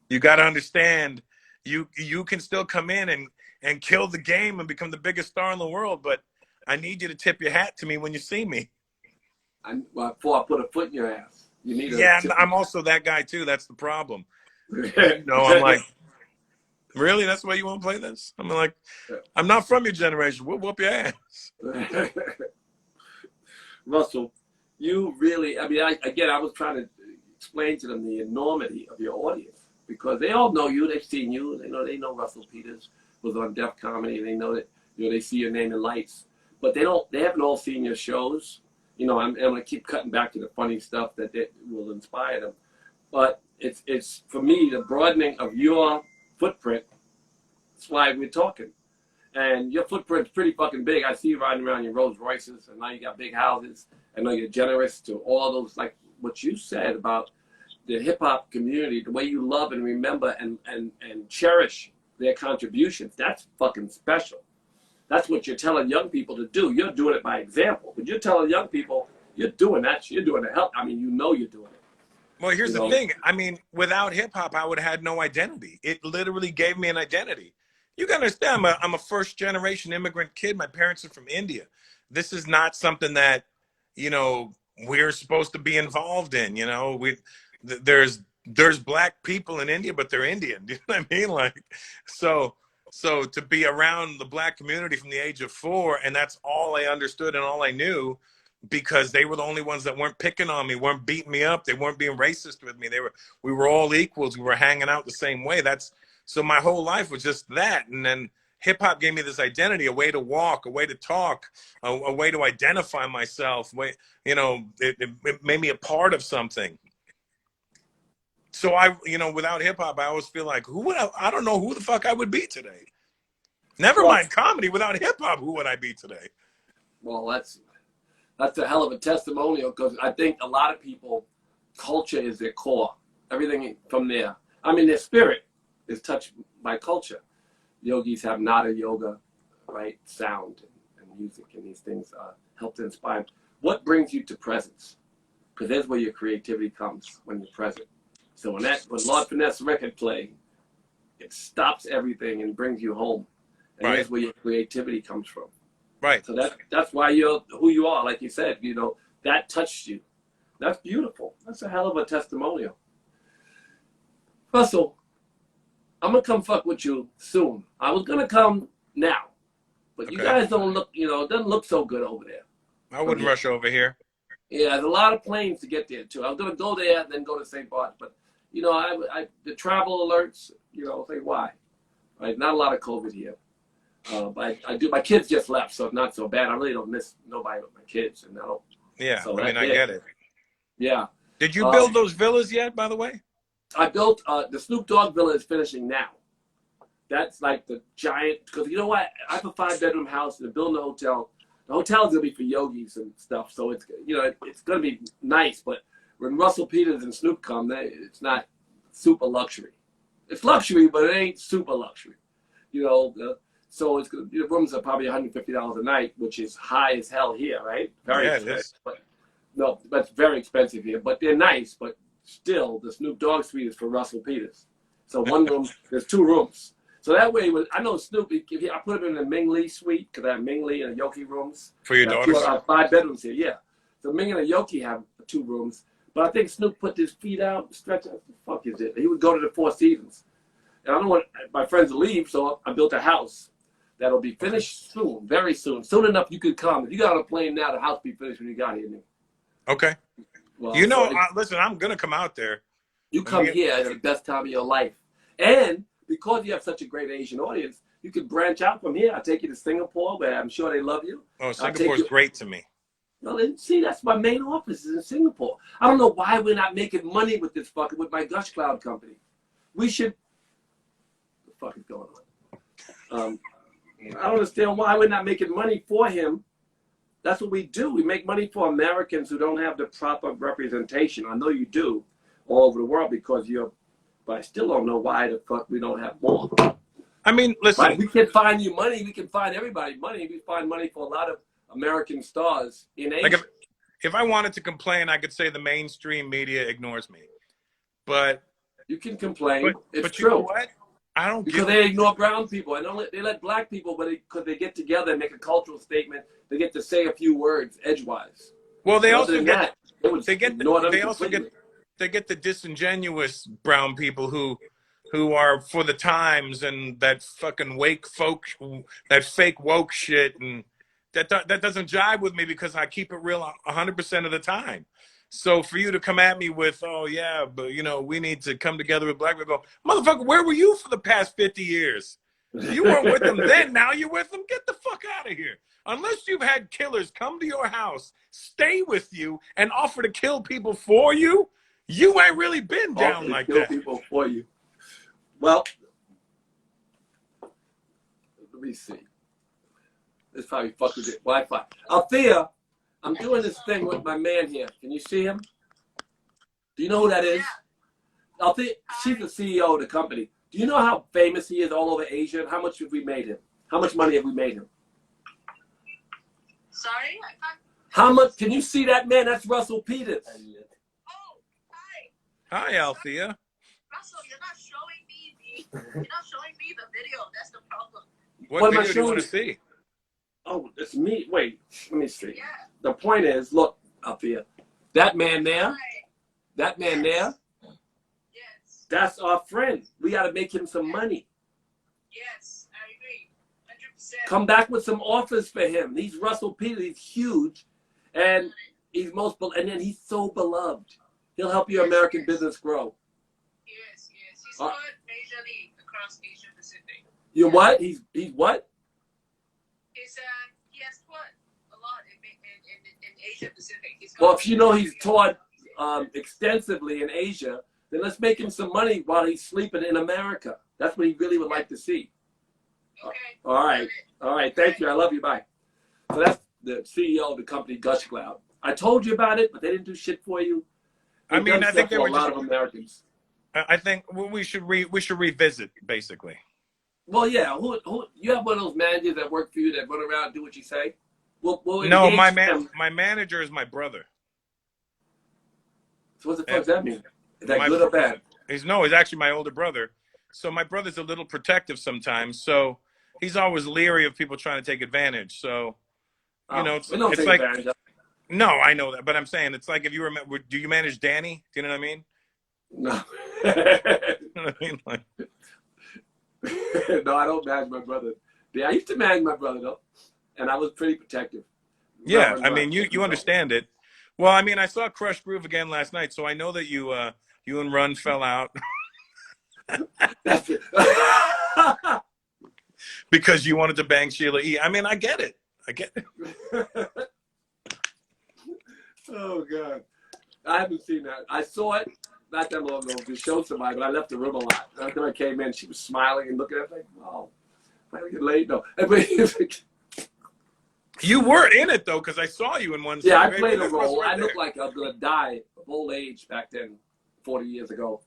You got to understand. You can still come in and kill the game and become the biggest star in the world, but I need you to tip your hat to me when you see me. Before I put a foot in your ass. You need I'm also that guy too. That's the problem. I'm like, really? That's the way you want to play this? I'm like, I'm not from your generation. We'll whoop your ass. Russell, you really, I was trying to explain to them the enormity of your audience. Because they all know you, they've seen you, they know Russell Peters was on Def Comedy, they know that they see your name in lights, but they haven't all seen your shows. I'm gonna keep cutting back to the funny stuff that will inspire them, but it's for me the broadening of your footprint. That's why we're talking, and your footprint's pretty fucking big. I see you riding around your Rolls Royces, and now you got big houses. I know you're generous to all those, like what you said about the hip-hop community, the way you love and remember and cherish their contributions. That's fucking special. That's what you're telling young people to do. You're doing it by example. But you're telling young people, you're doing that. You're doing the help. I mean, you're doing it. Well, here's the thing. I mean, without hip-hop, I would have had no identity. It literally gave me an identity. You got to understand, I'm a first-generation immigrant kid. My parents are from India. This is not something that, we're supposed to be involved in. There's black people in India, but they're Indian. Do you know what I mean? Like, so to be around the black community from the age of 4, and that's all I understood and all I knew, because they were the only ones that weren't picking on me, weren't beating me up, they weren't being racist with me. We were all equals. We were hanging out the same way. So my whole life was just that. And then hip hop gave me this identity, a way to walk, a way to talk, a way to identify myself. It made me a part of something. So without hip hop, I always feel like I don't know who the fuck I would be today. Never mind comedy. Without hip hop, who would I be today? Well, that's a hell of a testimonial, because I think a lot of people, culture is their core. Everything from there. I mean, their spirit is touched by culture. Yogis have nada yoga, right? Sound and music and these things help to inspire. What brings you to presence? Because that's where your creativity comes, when you're present. So when Lord Finesse record play, it stops everything and brings you home. And Right. that's where your creativity comes from. Right. So that's why you're who you are. Like you said, you know, that touched you. That's beautiful. That's a hell of a testimonial. Russell, I'm going to come fuck with you soon. I was going to come now. But you Okay. guys don't look, you know, it doesn't look so good over there. I wouldn't rush over here. Yeah, there's a lot of planes to get there, too. I was going to go there and then go to St. Bart's. But, you know, the travel alerts, you know, say why. Right? Not a lot of COVID here. But I do. My kids just left, so it's not so bad. I really don't miss nobody but my kids. And I don't. Yeah, So I mean, I get it. Yeah. Did you build those villas yet, by the way? I built the Snoop Dogg villa is finishing now. That's like the giant, because you know what? I have a 5-bedroom house. They're building a hotel. The hotel is gonna be for yogis and stuff, so it's, you know, it's gonna be nice. But when Russell Peters and Snoop come, it's not super luxury. It's luxury, but it ain't super luxury. You know, so it's the rooms are probably $150 a night, which is high as hell here, right? Very expensive. But, no, that's very expensive here. But they're nice. But still, the Snoop Dogg suite is for Russell Peters. So one room, there's 2 rooms. So that way, I know Snoop, I put him in the Ming Lee suite, because I have Ming Lee and Yoki rooms. For your daughters? I have 5 bedrooms here, yeah. So Ming and Yoki have 2 rooms. But I think Snoop put his feet out, stretch out. What the fuck is it? He would go to the 4 Seasons. And I don't want my friends to leave, so I built a house that'll be finished soon, very soon. Soon enough you could come. If you got on a plane now, the house will be finished when you got here. Okay. Well, You know, so listen, I'm going to come out there. you come here at the best time of your life. And because you have such a great Asian audience, you could branch out from here. I'll take you to Singapore, where I'm sure they love you. Oh, Singapore's great to me. Well, then, see, that's my main office is in Singapore. I don't know why we're not making money with this with my Gush Cloud company. We should. What the fuck is going on? I don't understand why we're not making money for him. That's what we do. We make money for Americans who don't have the proper representation. I know you do all over the world because you're, but I still don't know why the fuck we don't have more. I mean, listen. Right? We can find you money. We can find everybody money. We find money for a lot of American stars in Asia. Like if I wanted to complain, I could say the mainstream media ignores me. But you can complain. It's but true. You know what? I don't because they ignore brown people and they let black people, but because they get together and make a cultural statement, they get to say a few words edgewise. Well, they also get they get the disingenuous brown people who are for the times and that fucking that fake woke shit, and that doesn't jive with me because I keep it real 100% of the time. So for you to come at me with, oh yeah, but you know, we need to come together with black people, motherfucker, where were you for the past 50 years? You weren't with them then, now you're with them? Get the fuck out of here. Unless you've had killers come to your house, stay with you, and offer to kill people for you, you ain't really been down like that. Kill people for you. Well, let me see. This probably fucked with it. Wi-Fi. Althea, I'm doing this thing with my man here. Can you see him? Do you know who that is? Yeah. Althea, she's the CEO of the company. Do you know how famous he is all over Asia? How much have we made him? How much money have we made him? Sorry? How much? Can you see that man? That's Russell Peters. Oh, hi. Hi, Althea. Russell, you're not showing me the video. That's the problem. What video do you want to see? Oh, it's me. Wait, let me see. Yeah. The point is, look, Althea, that man there, Hi. that man there, Yes. that's our friend. We got to make him some money. Yes, I agree. 100%. Come back with some offers for him. He's Russell Peters. He's huge, and he's and then he's so beloved. He'll help your American business grow. Yes. He's good majorly across Asia Pacific. You what? He's what? He has taught a lot in Asia Pacific. Well, if you know he's taught extensively in Asia, then let's make him some money while he's sleeping in America. That's what he really would like to see. Okay. All right. Thank you. I love you. Bye. So that's the CEO of the company, Gush Cloud. I told you about it, but they didn't do shit for you. I mean, I think there were a lot of Americans. I think we should revisit basically. Well, yeah. Who? You have one of those managers that work for you that run around and do what you say. We'll No, engage them. my manager is my brother. So what the fuck does that mean? Is that My good or bad? He's actually my older brother. So my brother's a little protective sometimes. So he's always leery of people trying to take advantage. So, you know, we don't it's take like, advantage of it. no, I know that, but I'm saying it's like if you remember, do you manage Danny? Do you know what I mean? No. You know what I mean? Like, No, I don't manage my brother. Yeah, I used to manage my brother though, and I was pretty protective. yeah, I mean, you understand it. Well, I mean, I saw Crush Groove again last night, so I know that you and Run fell out That's it. because you wanted to bang Sheila E. I mean, I get it. I get it. Oh God, I haven't seen that. I saw it not that long ago. To show somebody, but I left the room a lot. After I came in, she was smiling and looking at me like, "Wow, am I gonna get laid?" No. You were in it though, because I saw you in one. Yeah, I scene. played a This was role. right I looked there. like I was gonna die of old age back then, 40 years ago,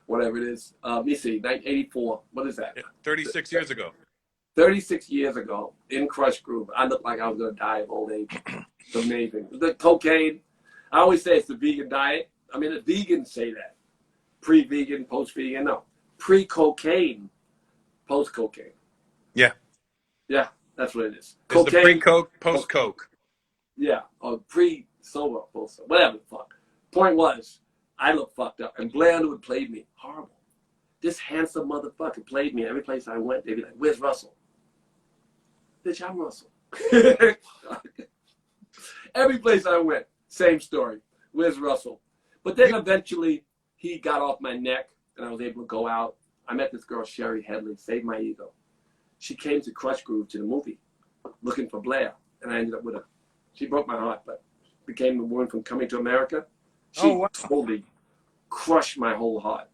whatever it is. Let me see, 1984. What is that? 36 years ago. 36 years ago in Crush Groove, I looked like I was gonna die of old age. It's amazing. The cocaine. I always say it's the vegan diet. I mean, the vegans say that. Pre-vegan, post-vegan. No, pre-cocaine, post-cocaine. Yeah. Yeah, that's what it is. It's the pre-coke, post-coke. Yeah, or pre-sober, post-sober, whatever the fuck. Point was, I looked fucked up, and Blair Underwood played me horrible. This handsome motherfucker played me every place I went. They'd be like, "Where's Russell?" Bitch, I'm Russell. Every place I went, same story. Where's Russell? But then eventually he got off my neck and I was able to go out. I met this girl, Sherry Headley, saved my ego. She came to Crush Groove to the movie looking for Blair, and I ended up with her. She broke my heart, but became the woman from Coming to America. She totally crushed my whole heart.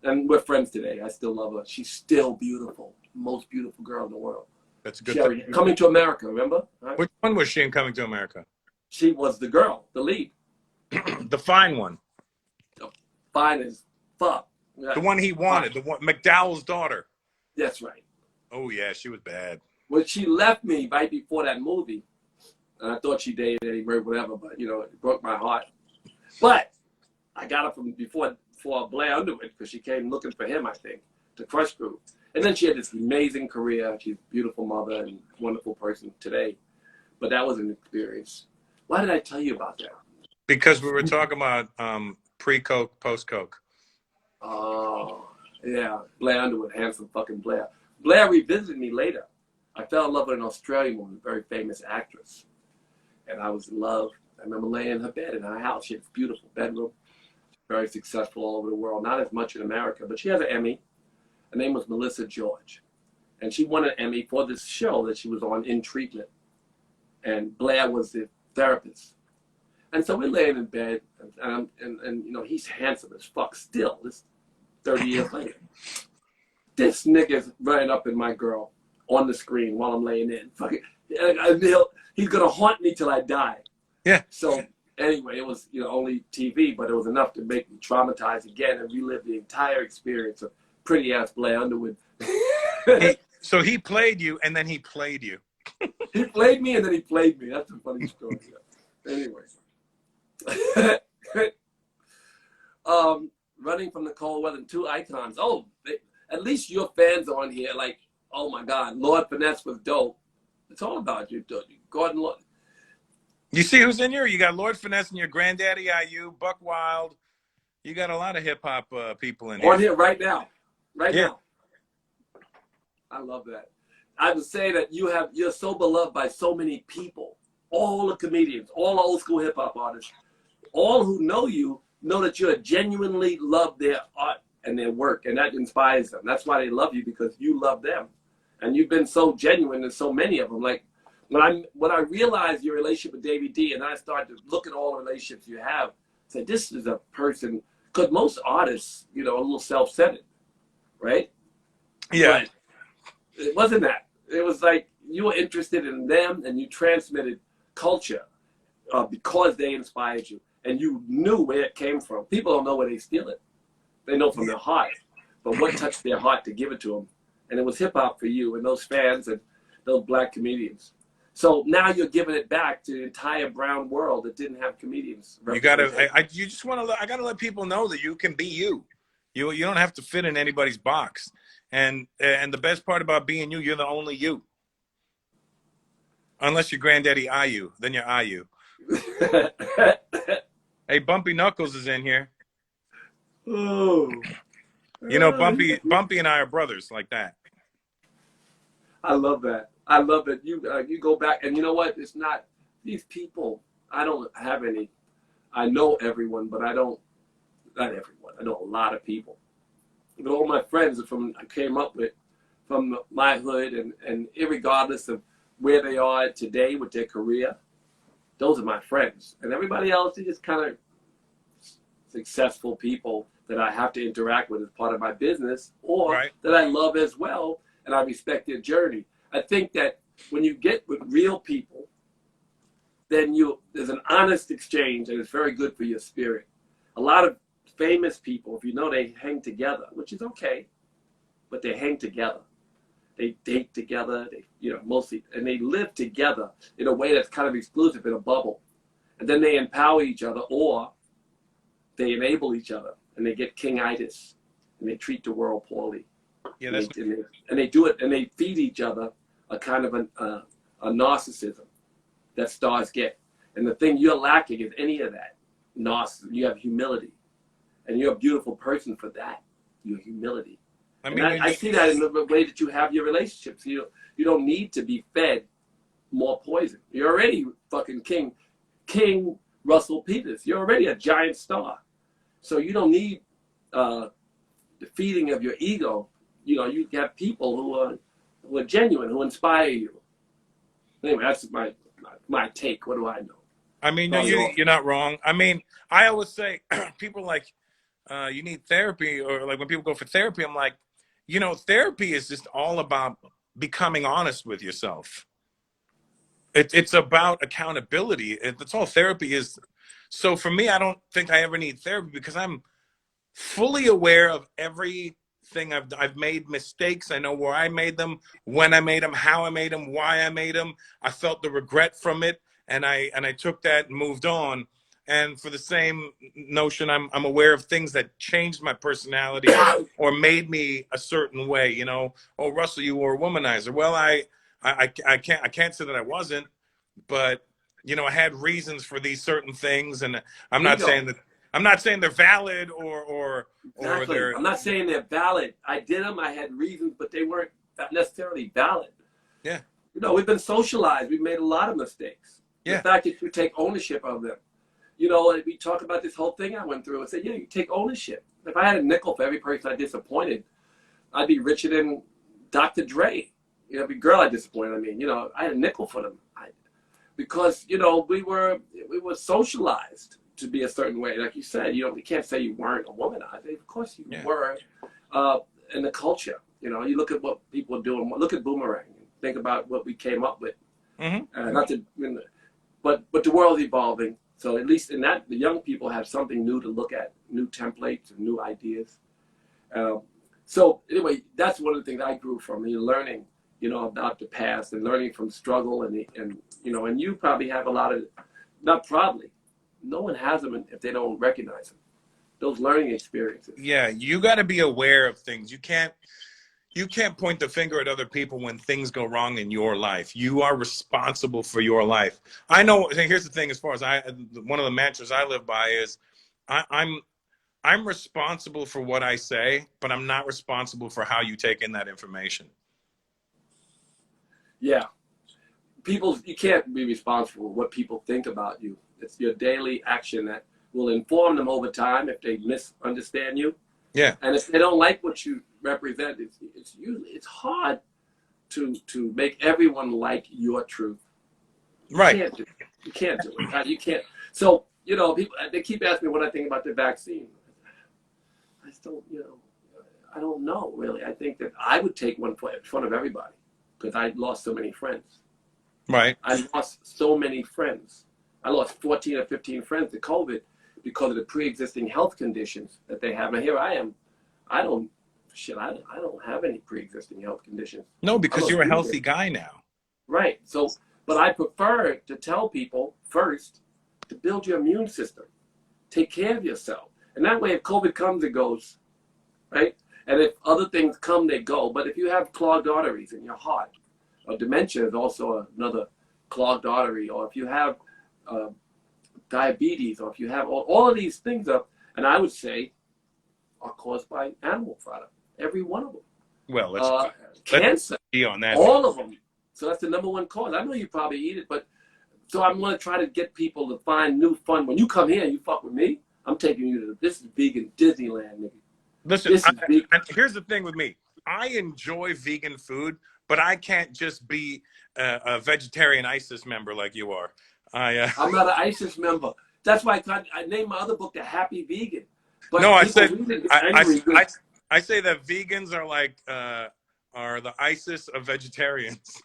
And we're friends today. I still love her. She's still beautiful. Most beautiful girl in the world. That's a good Sherry, thing. Coming to America, remember? Right? Which one was she in Coming to America? She was the girl, the lead. The fine one. Fine as fuck. The one he wanted. The one McDowell's daughter. That's right. Oh yeah, she was bad. Well, she left me right before that movie. And I thought she dated Eddie Murphy, whatever, but, you know, it broke my heart. But I got her from before Blair Underwood, because she came looking for him, I think, to Crush Groove. And then she had this amazing career. She's a beautiful mother and wonderful person today. But that was an experience. Why did I tell you about that? Because we were talking about pre-coke, post-coke. Oh, yeah. Blair Underwood, handsome fucking Blair. Blair revisited me later. I fell in love with an Australian woman, a very famous actress. And I was in love. I remember laying in her bed in her house. She had a beautiful bedroom. Very successful all over the world. Not as much in America, but she has an Emmy. Her name was Melissa George. And she won an Emmy for this show that she was on, In Treatment. And Blair was the therapist. And so we're laying in bed, and you know, he's handsome as fuck still, this 30 years later. This nigga's running up in my girl on the screen while I'm laying in. Fucking, he's gonna haunt me till I die. Yeah. So anyway, it was, you know, only TV, but it was enough to make me traumatized again and relive the entire experience of pretty ass Blair Underwood. So he played you, and then he played you. He played me, and then he played me. That's a funny story. Anyway. Running from the cold weather, two icons. Oh, at least your fans on here, like, oh my God, Lord Finesse was dope. It's all about you, Gordon Lord. You see who's in here? You got Lord Finesse and your granddaddy IU, Buck Wild. You got a lot of hip hop people in here. On here right now. Right now. I love that. I would say that you're so beloved by so many people. All the comedians, all the old school hip hop artists, all who know you know that you genuinely love their art and their work, and that inspires them. That's why they love you, because you love them, and you've been so genuine in so many of them. Like when I realized your relationship with Davey D, and I started to look at all the relationships you have, say this is a person, because most artists, you know, are a little self-centered, right? Yeah. But it wasn't that. It was like you were interested in them, and you transmitted culture because they inspired you, and you knew where it came from. People don't know where they steal it. They know from their heart. But what touched their heart to give it to them and it was hip hop for you and those fans and those black comedians. So now you're giving it back to the entire brown world that didn't have comedians. You gotta, you just want to. I gotta let people know that you can be you. You don't have to fit in anybody's box. And the best part about being you, you're the only you. Unless your granddaddy IU, then you're IU. Hey, Bumpy Knuckles is in here. Oh, you know, Bumpy and I are brothers like that. I love that. I love that you go back, and you know what? It's not these people. I don't have any. I know everyone, but I don't. Not everyone. I know a lot of people. But all my friends I came up with from my hood, and irregardless of where they are today with their career, those are my friends. And everybody else is just kind of successful people that I have to interact with as part of my business, or that I love as well, and I respect their journey. I think that when you get with real people, then there's an honest exchange, and it's very good for your spirit. A lot of famous people, if you know, they hang together, which is okay, but they hang together. They date together, mostly, and they live together in a way that's kind of exclusive, in a bubble. And then they empower each other, or they enable each other, and they get kingitis, and they treat the world poorly. Yeah, and they do it, and they feed each other a kind of a narcissism that stars get. And the thing you're lacking is any of that narcissism. You have humility, and you're a beautiful person for that. Your humility. I mean, I see that in the way that you have your relationships. You don't need to be fed more poison. You're already fucking King Russell Peters. You're already a giant star. So you don't need the feeding of your ego. You have people who are genuine, who inspire you. Anyway, that's my take. What do I know? I mean, no, you're not wrong. I mean, I always say people like, you need therapy, or like when people go for therapy, I'm like, therapy is just all about becoming honest with yourself. It's about accountability. That's all therapy is. So for me, I don't think I ever need therapy, because I'm fully aware of everything. I've made mistakes. I know where I made them, when I made them, how I made them, why I made them. I felt the regret from it, and I took that and moved on. And for the same notion, I'm aware of things that changed my personality or made me a certain way. Oh, Russell, you were a womanizer. Well, I can't say that I wasn't, but I had reasons for these certain things, and I'm not saying they're valid or they're. I'm not saying they're valid. I did them. I had reasons, but they weren't necessarily valid. Yeah. We've been socialized. We've made a lot of mistakes. Yeah. The fact that you take ownership of them. We talk about this whole thing I went through and said, you take ownership. If I had a nickel for every person I disappointed, I'd be richer than Dr. Dre. Every girl I disappointed, I had a nickel for them. Because, we were socialized to be a certain way. Like you said, you can't say you weren't a womanizer. Of course you were in the culture. You look at what people are doing. Look at Boomerang. Think about what we came up with. Mm-hmm. But the world's evolving. So at least in that, the young people have something new to look at, new templates and new ideas. So anyway, that's one of the things I grew from. Learning, about the past and learning from struggle, and you probably have a lot of, not probably, no one has them if they don't recognize them. Those learning experiences. Yeah, you got to be aware of things. You can't point the finger at other people when things go wrong in your life. You are responsible for your life. I know. Here's the thing. As far as one of the mantras I live by is, I'm responsible for what I say, but I'm not responsible for how you take in that information. Yeah, you can't be responsible for what people think about you. It's your daily action that will inform them over time if they misunderstand you. Yeah. And if they don't like what you represent, it's hard to make everyone like your truth. Right. You can't do it. You can't. So, people, they keep asking me what I think about the vaccine. I still, I don't know, really. I think that I would take one in front of everybody, because I lost so many friends. Right. I lost so many friends. I lost 14 or 15 friends to COVID because of the pre-existing health conditions that they have. And here I am. I don't shit, I don't have any pre-existing health conditions. No, because I'm you're a vegan. healthy guy now. Right. So, but I prefer to tell people first to build your immune system. Take care of yourself. And that way, if COVID comes, it goes, right? And if other things come, they go. But if you have clogged arteries in your heart, or dementia is also another clogged artery, or if you have diabetes, or if you have all of these things up, and I would say are caused by animal product. Every one of them. Well, Cancer, let's be on that. all of them. So that's the number one cause. I know you probably eat it, but so I'm going to try to get people to find new fun. When you come here and you fuck with me, I'm taking you to this is vegan Disneyland, nigga. Listen, vegan. Here's the thing with me. I enjoy vegan food, but I can't just be a vegetarian ISIS member like you are. I'm not an ISIS member. That's why I named my other book The Happy Vegan. But no, I say that vegans are like are the ISIS of vegetarians.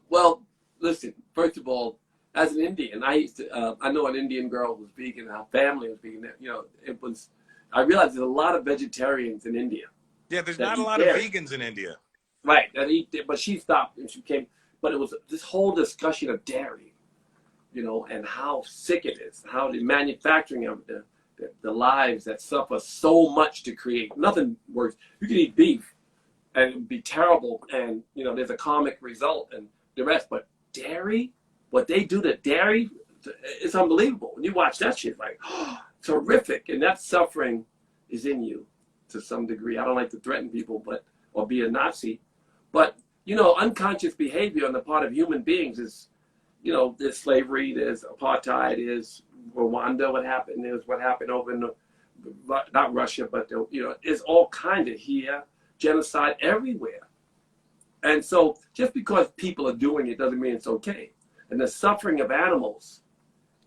Well, listen. First of all, as an Indian, I used to. I know an Indian girl who was vegan. Her family was vegan. You know, it was. I realized there's a lot of vegetarians in India. Yeah, there's not a lot of vegans in India. Right, that eat, but she stopped and she came. But it was this whole discussion of dairy, you know, and how sick it is, how the manufacturing of the lives that suffer so much to create. Nothing works. You can eat beef and it would be terrible, and you know there's a comic result and the rest. But dairy, what they do to dairy, it's unbelievable. When you watch that shit, like it's horrific, and that suffering is in you to some degree. I don't like to threaten people, or be a Nazi, but you know, unconscious behavior on the part of human beings is, you know, there's slavery, there's apartheid, there's Rwanda, there's what happened over in not Russia, but you know, it's all kind of here, genocide everywhere. And so just because people are doing it doesn't mean it's okay. And the suffering of animals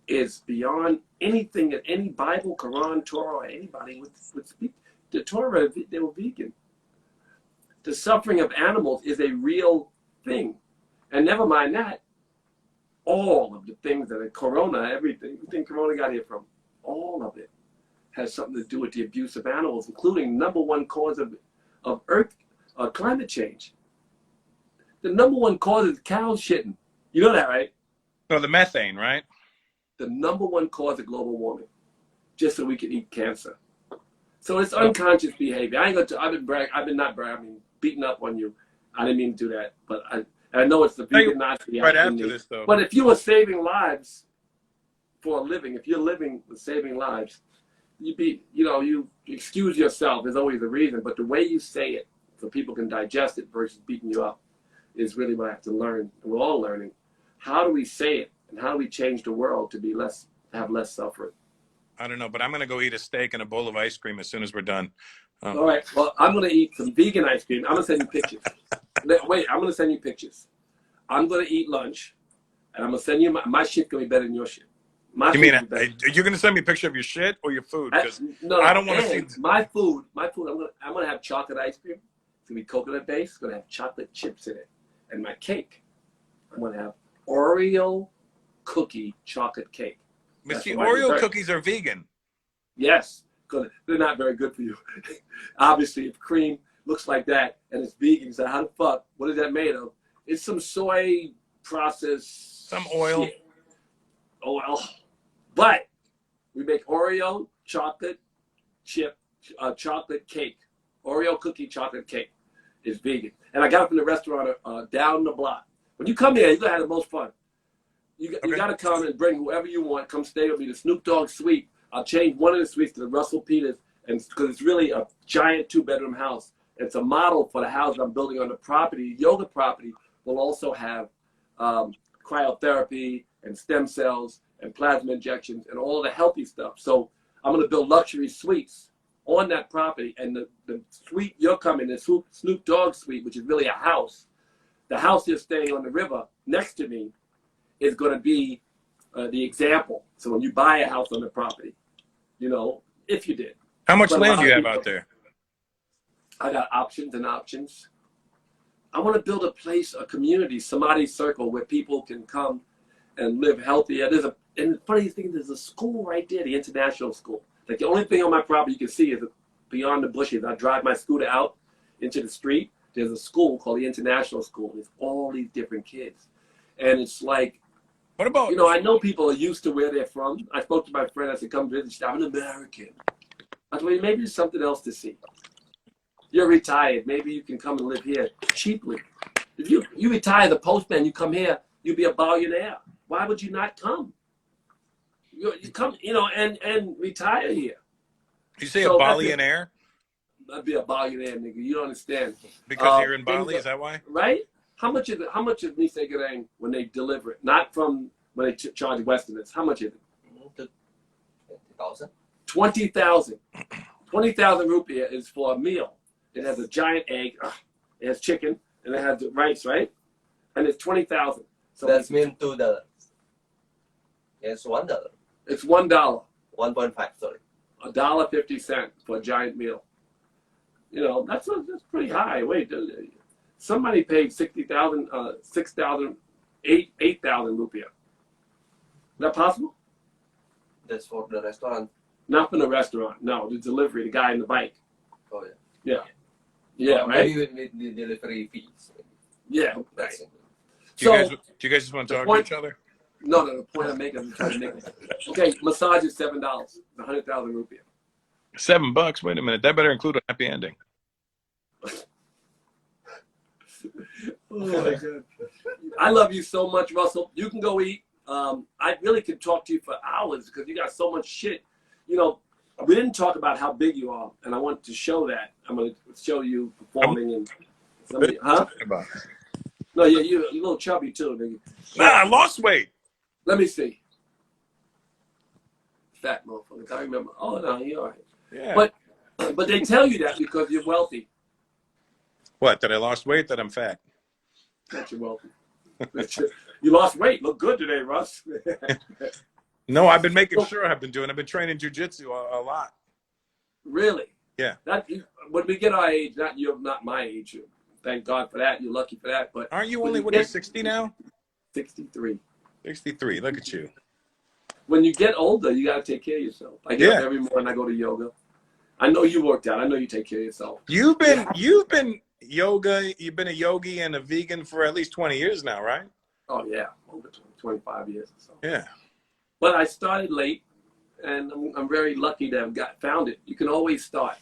is beyond anything that any Bible, Quran, Torah, or anybody would speak. The Torah, they were vegan. The suffering of animals is a real thing. And never mind that, all of the things that are Corona, everything Corona got here from, all of it has something to do with the abuse of animals, including number one cause of climate change. The number one cause is cows shitting. You know that, right? So the methane, right? The number one cause of global warming, just so we can eat cancer. So it's unconscious behavior. I've been beating up on you. I didn't mean to do that, but I know it's the vegan Nazi. Right after this, though. But if you were saving lives for a living, if you're living with saving lives, you excuse yourself. There's always a reason, but the way you say it, so people can digest it versus beating you up, is really what I have to learn. And we're all learning. How do we say it, and how do we change the world to have less suffering? I don't know, but I'm going to go eat a steak and a bowl of ice cream as soon as we're done. All right. Well, I'm going to eat some vegan ice cream. I'm going to send you pictures. Wait, I'm going to send you pictures. I'm going to eat lunch, and I'm going to send you my shit going to be better than your shit. You mean you're going to send me a picture of your shit or your food? Because I don't want to see my food. I'm going to have chocolate ice cream. It's going to be coconut based. It's going to have chocolate chips in it, and my cake, I'm going to have Oreo cookie chocolate cake. But see, Oreo cookies are vegan. Yes, because they're not very good for you. Obviously, if cream looks like that and it's vegan, so how the fuck? What is that made of? It's some soy processed. Some oil. Shit. Oil. But we make Oreo chocolate chip, chocolate cake. Oreo cookie chocolate cake is vegan. And I got it from the restaurant down the block. When you come here, you're going to have the most fun. You got to come and bring whoever you want. Come stay with me. The Snoop Dogg suite. I'll change one of the suites to the Russell Peters, and because it's really a giant 2-bedroom house. It's a model for the house I'm building on the property. The yoga property will also have cryotherapy and stem cells and plasma injections and all of the healthy stuff. So I'm going to build luxury suites on that property. And the suite you're coming, the Snoop Dogg suite, which is really a house. The house you're staying on the river next to me is going to be the example. So when you buy a house on the property, you know, if you did. How much land do you have out there? I got options and options. I want to build a place, a community, Samadhi circle where people can come and live healthy. And the funny thing, there's a school right there, the international school. Like the only thing on my property you can see is beyond the bushes. I drive my scooter out into the street. There's a school called the International School. There's all these different kids. And it's like, What about you know, I know people are used to where they're from. I spoke to my friend. I said, come visit. She said, I'm an American. I said, well, maybe there's something else to see. You're retired. Maybe you can come and live here cheaply. If you retire the postman, you come here, you'll be a billionaire. Why would you not come? You come, you know, and retire here. you say So a that's billionaire I'd be a billionaire, nigga. You don't understand. because you're in things Bali? Is that why? Right? How much is me saying when they deliver it? Not from when they charge Westerners. How much is it? 20,000. 20,000. 20,000 rupiah is for a meal. It has a giant egg. It has chicken and it has the rice, right? And it's 20,000. So That means $2. It's $1. it's $1. 1.5. Sorry. $1.50 for a giant meal. You know, that's pretty high. Wait, somebody paid 60,000, 6,000, 8,000 rupiah. Is that possible? That's for the restaurant. Not from the restaurant. No, the delivery, the guy in the bike. Oh yeah. Yeah. Yeah, Or right? maybe with the delivery fees. Yeah, right. That's it. Do you guys just want to talk to each other? No, the point I'm making, I'm trying to make it. Okay, massage is $7, 100,000 rupiah. $7. Wait a minute. That better include a happy ending. Oh my God. I love you so much, Russell. You can go eat. I really could talk to you for hours because you got so much shit. You know, we didn't talk about how big you are, and I want to show that. I'm going to show you performing and somebody, huh? No, yeah, you're a little chubby too, nigga. Nah, I lost weight. Let me see. Fat motherfucker. I remember. Oh no, you're all right. Yeah. But they tell you that because you're wealthy. What? That I lost weight? That I'm fat? That you're wealthy. You lost weight. Look good today, Russ. No, I've been making sure I've been training jujitsu a lot. Really? Yeah. That when we get our age, not my age. Thank God for that. You're lucky for that. But Aren't you when only, what are you, 60 now? 63. 63. Look at you. When you get older, you got to take care of yourself. I get up every morning. I go to yoga. I know you worked out. I know you take care of yourself. You've been yoga. You've been a yogi and a vegan for at least 20 years now, right? Oh yeah, over 25 years or so. Yeah. But I started late, and I'm very lucky to have found it. You can always start.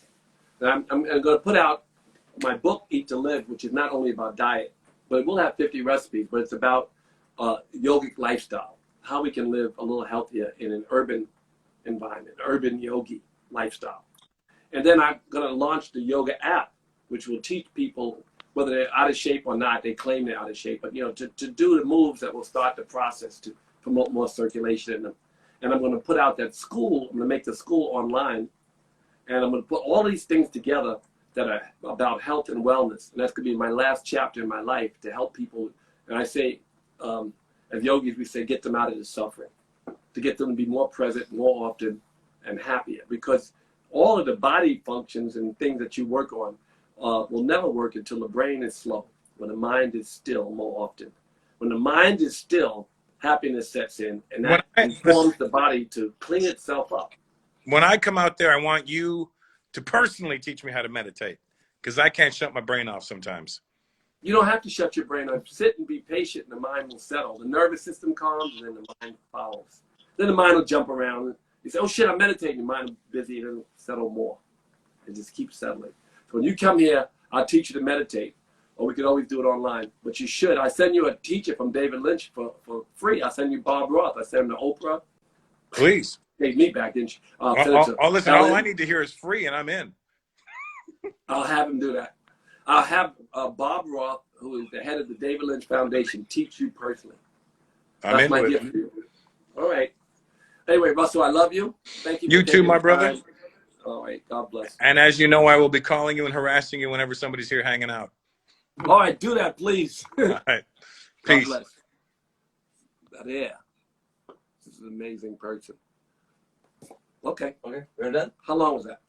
And I'm going to put out my book, Eat to Live, which is not only about diet, but it will have 50 recipes, but it's about yogic lifestyle, how we can live a little healthier in an urban environment, urban yogi lifestyle. And then I'm going to launch the yoga app, which will teach people, whether they're out of shape or not, they claim they're out of shape, but you know, to do the moves that will start the process to promote more circulation in them. And I'm going to put out that school, I'm going to make the school online, and I'm going to put all these things together that are about health and wellness. And that's going to be my last chapter in my life, to help people. And I say, as yogis, we say, get them out of the suffering, to get them to be more present, more often, and happier. Because all of the body functions and things that you work on will never work until the brain is slow, when the mind is still more often. When the mind is still, happiness sets in, and that informs the body to clean itself up. When I come out there, I want you to personally teach me how to meditate, because I can't shut my brain off sometimes. You don't have to shut your brain off. Sit and be patient, and the mind will settle. The nervous system calms, and then the mind follows. Then the mind will jump around. You say, oh shit, I'm meditating. The mind will be busy, and it'll settle more. It just keeps settling. So when you come here, I'll teach you to meditate. Or we could always do it online. But you should. I send you a teacher from David Lynch for free. I send you Bob Roth. I send him to Oprah. Please. Paid me back, didn't you? Listen, all I need to hear is free, and I'm in. I'll have him do that. I'll have Bob Roth, who is the head of the David Lynch Foundation, teach you personally. That's my gift for you. All right. Anyway, Russell, I love you. Thank you. You too, my brother. All right. God bless. And as you know, I will be calling you and harassing you whenever somebody's here hanging out. All right. Do that, please. All right. God Peace. bless. Yeah. This is an amazing person. Okay. Okay, we're done. How long was that?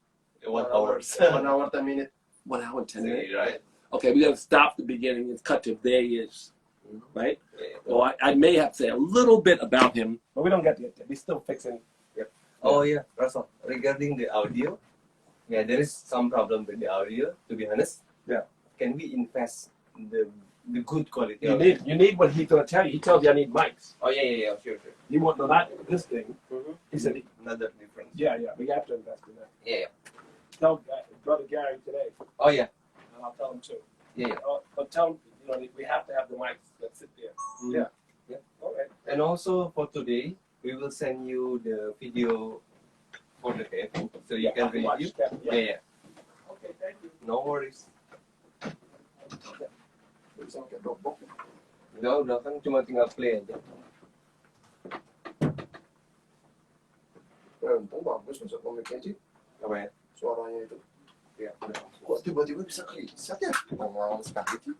1 hour. 1 hour, 10 minutes. 1 hour and 10 minutes. Right. Okay, we got to stop the beginning and cut to there he is. Right? Well, I may have to say a little bit about him, but we don't get to get there. We're still fixing. Oh yeah, Russell. Regarding the audio, Yeah, there is some problem with the audio, to be honest. Yeah. Can we invest the good quality? You need what he's gonna tell you. He tells you I need mics. Oh yeah, sure. You want to not this thing. Mm-hmm. He said, Another difference. yeah, we have to invest in that. Yeah. Tell Brother Gary today, Oh yeah. and I'll tell him too. Yeah. But tell him, we have to have the mics that sit there. Mm-hmm. Yeah. All right. And also for today, we will send you the video for the tape, so you can watch review. that. Yeah. Okay, thank you. No worries. Bisa pakai Dropbox. Udah kan cuma tinggal play aja. Untung bagus masuk komiknya sih. Apa ya? Suaranya itu. Ya, udah. Kok tiba-tiba bisa kelisat ya? Ngomong sekali sih.